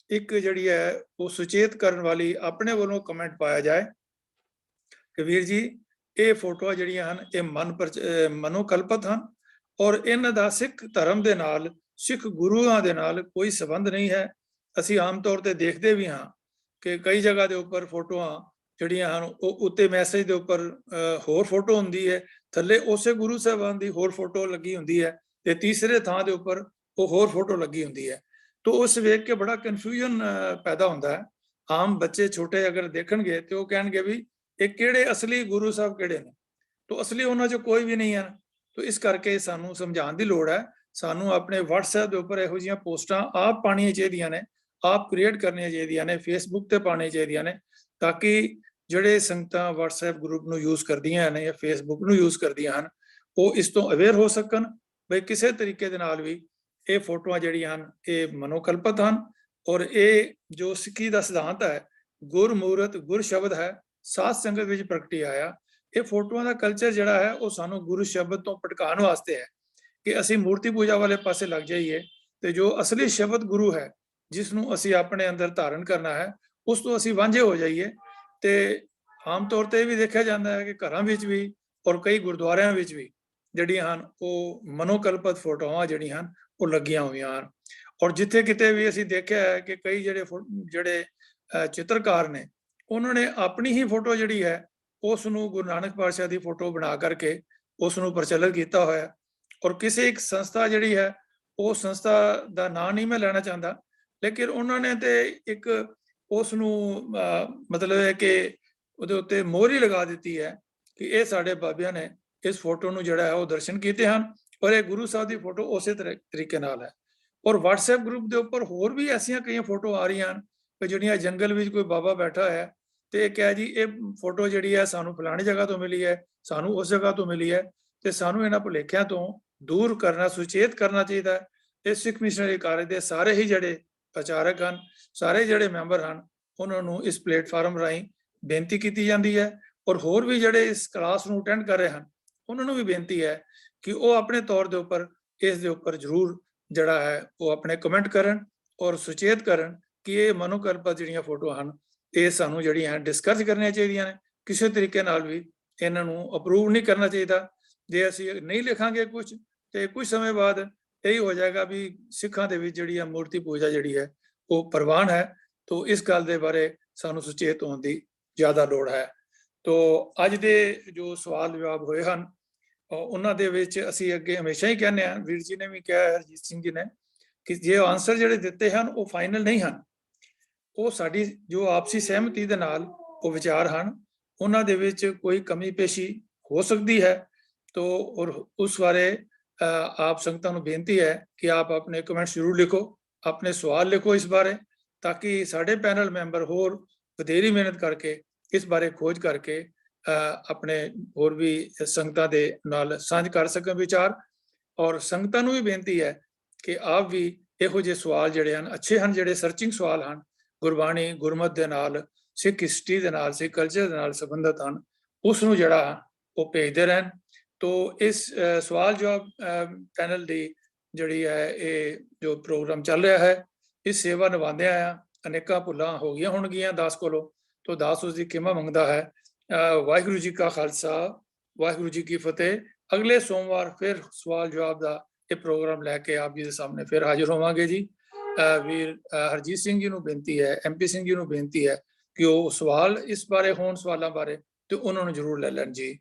B: ਇੱਕ ਜਿਹੜੀ ਹੈ ਉਹ ਸੁਚੇਤ ਕਰਨ ਵਾਲੀ ਆਪਣੇ ਵੱਲੋਂ ਕਮੈਂਟ ਪਾਇਆ ਜਾਏ ਕਿ ਵੀਰ ਜੀ ਇਹ ਫੋਟੋਆਂ ਜਿਹੜੀਆਂ ਹਨ ਇਹ ਮਨੋਕਲਪਤ ਹਨ ਔਰ ਇਹਨਾਂ ਦਾ ਸਿੱਖ ਧਰਮ ਦੇ ਨਾਲ, ਸਿੱਖ ਗੁਰੂਆਂ ਦੇ ਨਾਲ ਕੋਈ ਸੰਬੰਧ ਨਹੀਂ ਹੈ। ਅਸੀਂ ਆਮ ਤੌਰ ਤੇ ਦੇਖਦੇ ਵੀ ਹਾਂ ਕਿ ਕਈ ਜਗ੍ਹਾ ਦੇ ਉੱਪਰ ਫੋਟੋਆਂ ਜਿਹੜੀਆਂ ਹਨ ਉਹ ਉੱਤੇ ਮੈਸੇਜ ਦੇ ਉੱਪਰ ਹੋਰ ਫੋਟੋ ਹੁੰਦੀ ਹੈ, ਥੱਲੇ ਉਸੇ ਗੁਰੂ ਸਾਹਿਬਾਨ ਦੀ ਹੋਰ ਫੋਟੋ ਲੱਗੀ ਹੁੰਦੀ ਹੈ ਤੇ ਤੀਸਰੇ ਥਾਂ ਦੇ ਉੱਪਰ ਉਹ ਹੋਰ ਫੋਟੋ ਲੱਗੀ ਹੁੰਦੀ ਹੈ। ਤੋ ਉਸ ਵੇਖ ਕੇ ਬੜਾ ਕਨਫਿਊਜ਼ਨ ਪੈਦਾ ਹੁੰਦਾ ਹੈ। ਆਮ ਬੱਚੇ ਛੋਟੇ ਅਗਰ ਦੇਖਣਗੇ ਤੇ ਉਹ ਕਹਿਣਗੇ ਵੀ ਇਹ ਕਿਹੜੇ ਅਸਲੀ ਗੁਰੂ ਸਾਹਿਬ ਕਿਹੜੇ ਨੇ, ਤੋ ਅਸਲੀ ਉਹਨਾਂ 'ਚ ਕੋਈ ਵੀ ਨਹੀਂ ਹਨ। ਤੋ ਇਸ ਕਰਕੇ ਸਾਨੂੰ ਸਮਝਾਉਣ ਦੀ ਲੋੜ ਹੈ। ਸਾਨੂੰ ਆਪਣੇ WhatsApp ਦੇ ਉੱਪਰ ਇਹੋ ਜਿਹੀਆਂ ਪੋਸਟਾਂ ਆਪ ਪਾਉਣੀਆਂ ਚਾਹੀਦੀਆਂ ਨੇ, ਆਪ ਕ੍ਰੀਏਟ ਕਰਨੀਆਂ ਚਾਹੀਦੀਆਂ ਨੇ, Facebook ਤੇ ਪਾਉਣੀਆਂ ਚਾਹੀਦੀਆਂ ਨੇ, ਤਾਂ ਕਿ ਜਿਹੜੇ ਸੰਗਤਾਂ WhatsApp ਗਰੁੱਪ ਨੂੰ ਯੂਜ਼ ਕਰਦੀਆਂ ਨੇ ਜਾਂ Facebook ਨੂੰ ਯੂਜ਼ ਕਰਦੀਆਂ ਹਨ ਉਹ ਇਸ ਤੋਂ ਅਵੇਅਰ ਹੋ ਸਕਣ ਬਈ ਕਿਸੇ ਤਰੀਕੇ ਦੇ ਨਾਲ ਵੀ ਇਹ ਫੋਟੋਆਂ ਜਿਹੜੀਆਂ ਹਨ ਇਹ ਮਨੋਕਲਪਤ ਹਨ ਔਰ ਇਹ ਜੋ ਸਿੱਖੀ ਦਾ ਸਿਧਾਂਤ ਹੈ, ਗੁਰ ਮੂਰਤ ਗੁਰ ਸ਼ਬਦ ਹੈ, ਸਾਧ ਸੰਗਤ ਵਿੱਚ ਪ੍ਰਗਟੀ ਆਇਆ। ਇਹ ਫੋਟੋਆਂ ਦਾ ਕਲਚਰ ਜਿਹੜਾ ਹੈ ਉਹ ਸਾਨੂੰ ਗੁਰੂ ਸ਼ਬਦ ਤੋਂ ਭਟਕਾਉਣ ਵਾਸਤੇ ਹੈ ਕਿ ਅਸੀਂ ਮੂਰਤੀ ਪੂਜਾ ਵਾਲੇ ਪਾਸੇ ਲੱਗ ਜਾਈਏ ਤੇ ਜੋ ਅਸਲੀ ਸ਼ਬਦ ਗੁਰੂ ਹੈ ਜਿਸ ਨੂੰ ਅਸੀਂ ਆਪਣੇ ਅੰਦਰ ਧਾਰਨ ਕਰਨਾ ਹੈ ਉਸ ਤੋਂ ਅਸੀਂ ਵਾਂਝੇ ਹੋ ਜਾਈਏ। ਤੇ ਆਮ ਤੌਰ ਤੇ ਇਹ ਵੀ ਦੇਖਿਆ ਜਾਂਦਾ ਹੈ ਕਿ ਘਰਾਂ ਵਿੱਚ ਵੀ ਔਰ ਕਈ ਗੁਰਦੁਆਰਿਆਂ ਵਿੱਚ ਵੀ ਜਿਹੜੀਆਂ ਹਨ ਉਹ ਮਨੋਕਲਪਤ ਫੋਟੋਆਂ ਜਿਹੜੀਆਂ ਹਨ ਉਹ ਲੱਗੀਆਂ ਹੋਈਆਂ ਹਨ। ਔਰ ਜਿੱਥੇ ਕਿਤੇ ਵੀ ਅਸੀਂ ਦੇਖਿਆ ਹੈ ਕਿ ਕਈ ਜਿਹੜੇ ਚਿੱਤਰਕਾਰ ਨੇ ਉਹਨਾਂ ਨੇ ਆਪਣੀ ਹੀ ਫੋਟੋ ਜਿਹੜੀ ਹੈ ਉਸ ਨੂੰ ਗੁਰੂ ਨਾਨਕ ਪਾਤਸ਼ਾਹ ਦੀ ਫੋਟੋ ਬਣਾ ਕਰਕੇ ਉਸ ਨੂੰ ਪ੍ਰਚਲਿਤ ਕੀਤਾ ਹੋਇਆ। ਔਰ ਕਿਸੇ ਇੱਕ ਸੰਸਥਾ ਜਿਹੜੀ ਹੈ, ਉਹ ਸੰਸਥਾ ਦਾ ਨਾਂ ਨਹੀਂ ਮੈਂ ਲੈਣਾ ਚਾਹੁੰਦਾ, ਲੇਕਿਨ ਉਹਨਾਂ ਨੇ ਤੇ ਇੱਕ ਉਸ ਨੂੰ ਮਤਲਬ ਹੈ ਕਿ ਉਹਦੇ ਉੱਤੇ ਮੋਹਰ ਹੀ ਲਗਾ ਦਿੱਤੀ ਹੈ ਕਿ ਇਹ ਸਾਡੇ ਬਾਬਿਆਂ ਨੇ ਇਸ ਫੋਟੋ ਨੂੰ ਜਿਹੜਾ ਹੈ ਉਹ ਦਰਸ਼ਨ ਕੀਤੇ ਹਨ ਔਰ ਇਹ ਗੁਰੂ ਸਾਹਿਬ ਦੀ ਫੋਟੋ ਉਸੇ ਤਰੀਕੇ ਨਾਲ ਹੈ। ਔਰ WhatsApp ਗਰੁੱਪ ਦੇ ਉੱਪਰ ਹੋਰ ਵੀ ਐਸੀਆਂ ਕਈ ਫੋਟੋ ਆ ਰਹੀਆਂ ਹਨ ਕਿ ਜਿਹੜੀਆਂ ਜੰਗਲ ਵਿੱਚ ਕੋਈ ਬਾਬਾ ਬੈਠਾ ਹੈ ਤੇ ਇਹ ਕਿਹਾ ਜੀ ਇਹ ਫੋਟੋ ਜਿਹੜੀ ਹੈ ਸਾਨੂੰ ਫਲਾਣੀ ਜਗ੍ਹਾ ਤੋਂ ਮਿਲੀ ਹੈ, ਸਾਨੂੰ ਉਸ ਜਗ੍ਹਾ ਤੋਂ ਮਿਲੀ ਹੈ ਤੇ ਸਾਨੂੰ ਇਹਨਾਂ ਭੁਲੇਖਿਆਂ ਤੋਂ ਦੂਰ ਕਰਨਾ, ਸੁਚੇਤ ਕਰਨਾ ਚਾਹੀਦਾ ਹੈ। ਤੇ ਸਿੱਖ ਮਿਸ਼ਨਰੀ ਕਾਰਜ ਦੇ ਸਾਰੇ ਹੀ ਜਿਹੜੇ ਪ੍ਰਚਾਰਕ ਹਨ, ਸਾਰੇ ਜਿਹੜੇ ਮੈਂਬਰ ਹਨ, ਉਹਨਾਂ ਨੂੰ ਇਸ ਪਲੇਟਫਾਰਮ ਰਾਹੀਂ ਬੇਨਤੀ ਕੀਤੀ ਜਾਂਦੀ ਹੈ ਔਰ ਹੋਰ ਵੀ ਜਿਹੜੇ ਇਸ ਕਲਾਸ ਨੂੰ ਅਟੈਂਡ ਕਰ ਰਹੇ ਹਨ ਉਹਨਾਂ ਨੂੰ ਵੀ ਬੇਨਤੀ ਹੈ ਕਿ ਉਹ ਆਪਣੇ ਤੌਰ ਦੇ ਉੱਪਰ ਇਸ ਦੇ ਉੱਪਰ ਜ਼ਰੂਰ ਜਿਹੜਾ ਹੈ ਉਹ ਆਪਣੇ ਕਮੈਂਟ ਕਰਨ ਔਰ ਸੁਚੇਤ ਕਰਨ ਕਿ ਇਹ ਮਨੋਕਲਪਤ ਜਿਹੜੀਆਂ ਫੋਟੋਆਂ ਹਨ ਇਹ ਸਾਨੂੰ ਜਿਹੜੀਆਂ ਡਿਸਕਸ ਕਰਨੀਆਂ ਚਾਹੀਦੀਆਂ ਨੇ। ਕਿਸੇ ਤਰੀਕੇ ਨਾਲ ਵੀ ਇਹਨਾਂ ਨੂੰ ਅਪਰੂਵ ਨਹੀਂ ਕਰਨਾ ਚਾਹੀਦਾ। ਜੇ ਅਸੀਂ ਨਹੀਂ ਲਿਖਾਂਗੇ ਕੁਝ ਤੇ ਕੁਝ ਸਮੇਂ ਬਾਅਦ ਇਹੀ ਹੋ ਜਾਏਗਾ ਵੀ ਸਿੱਖਾਂ ਦੇ ਵਿੱਚ ਜਿਹੜੀ ਹੈ ਮੂਰਤੀ ਪੂਜਾ ਜਿਹੜੀ ਹੈ ਉਹ ਪ੍ਰਵਾਨ ਹੈ। ਤੋ ਇਸ ਗੱਲ ਦੇ ਬਾਰੇ ਸਾਨੂੰ ਸੁਚੇਤ ਹੋਣ ਦੀ ਜ਼ਿਆਦਾ ਲੋੜ ਹੈ। ਤੋ ਅੱਜ ਦੇ ਜੋ ਸਵਾਲ ਜਵਾਬ ਹੋਏ ਹਨ ਉਹਨਾਂ ਦੇ ਵਿੱਚ ਅਸੀਂ ਅੱਗੇ ਹਮੇਸ਼ਾ ਹੀ ਕਹਿੰਦੇ ਹਾਂ, ਵੀਰ ਜੀ ਨੇ ਵੀ ਕਿਹਾ, ਹਰਜੀਤ ਸਿੰਘ ਜੀ ਨੇ, ਕਿ ਜੇ ਆਨਸਰ ਜਿਹੜੇ ਦਿੱਤੇ ਹਨ ਉਹ ਫਾਈਨਲ ਨਹੀਂ ਹਨ, ਉਹ ਸਾਡੀ ਜੋ ਆਪਸੀ ਸਹਿਮਤੀ ਦੇ ਨਾਲ ਉਹ ਵਿਚਾਰ ਹਨ, ਉਹਨਾਂ ਦੇ ਵਿੱਚ ਕੋਈ ਕਮੀ ਪੇਸ਼ੀ ਹੋ ਸਕਦੀ ਹੈ। तो और उस बारे आप संगतां नूं बेनती है कि आप अपने कमेंट्स जरूर लिखो, अपने सवाल लिखो इस बारे, ताकि साडे पैनल मैंबर होर वधेरी मेहनत करके इस बारे खोज करके अपने होर भी संगतां दे नाल सांझ कर सकन विचार। और संगतां नूं भी बेनती है कि आप भी इहो जिहे सवाल जिहड़े हन अच्छे हन, जिहड़े सर्चिंग सवाल हन गुरबाणी गुरमत दे नाल, सिख हिस्टरी दे नाल, सिख कल्चर दे नाल संबंधित हन, उस नूं जिहड़ा वो भेजदे रहन। तो इस सवाल जवाब पैनल की जिहड़ी है ये जो प्रोग्राम चल रहा है, इस सेवा निभांदे आया अनेकां भुलां हो गईयां होणगीयां दास कोलों, तो दास उसकी किमा मंगदा है। वाहिगुरू जी का खालसा, वाहिगुरू जी की फतेह। अगले सोमवार फिर सवाल जवाब का ये प्रोग्राम लैके आप जी के सामने फिर हाजिर होवांगे जी। वीर हरजीत सिंह जी नूं बेनती है, MP सिंह जी नूं बेनती है कि वो सवाल इस बारे होण, सवालों बारे तो उन्होंने जरूर ले लैण जी।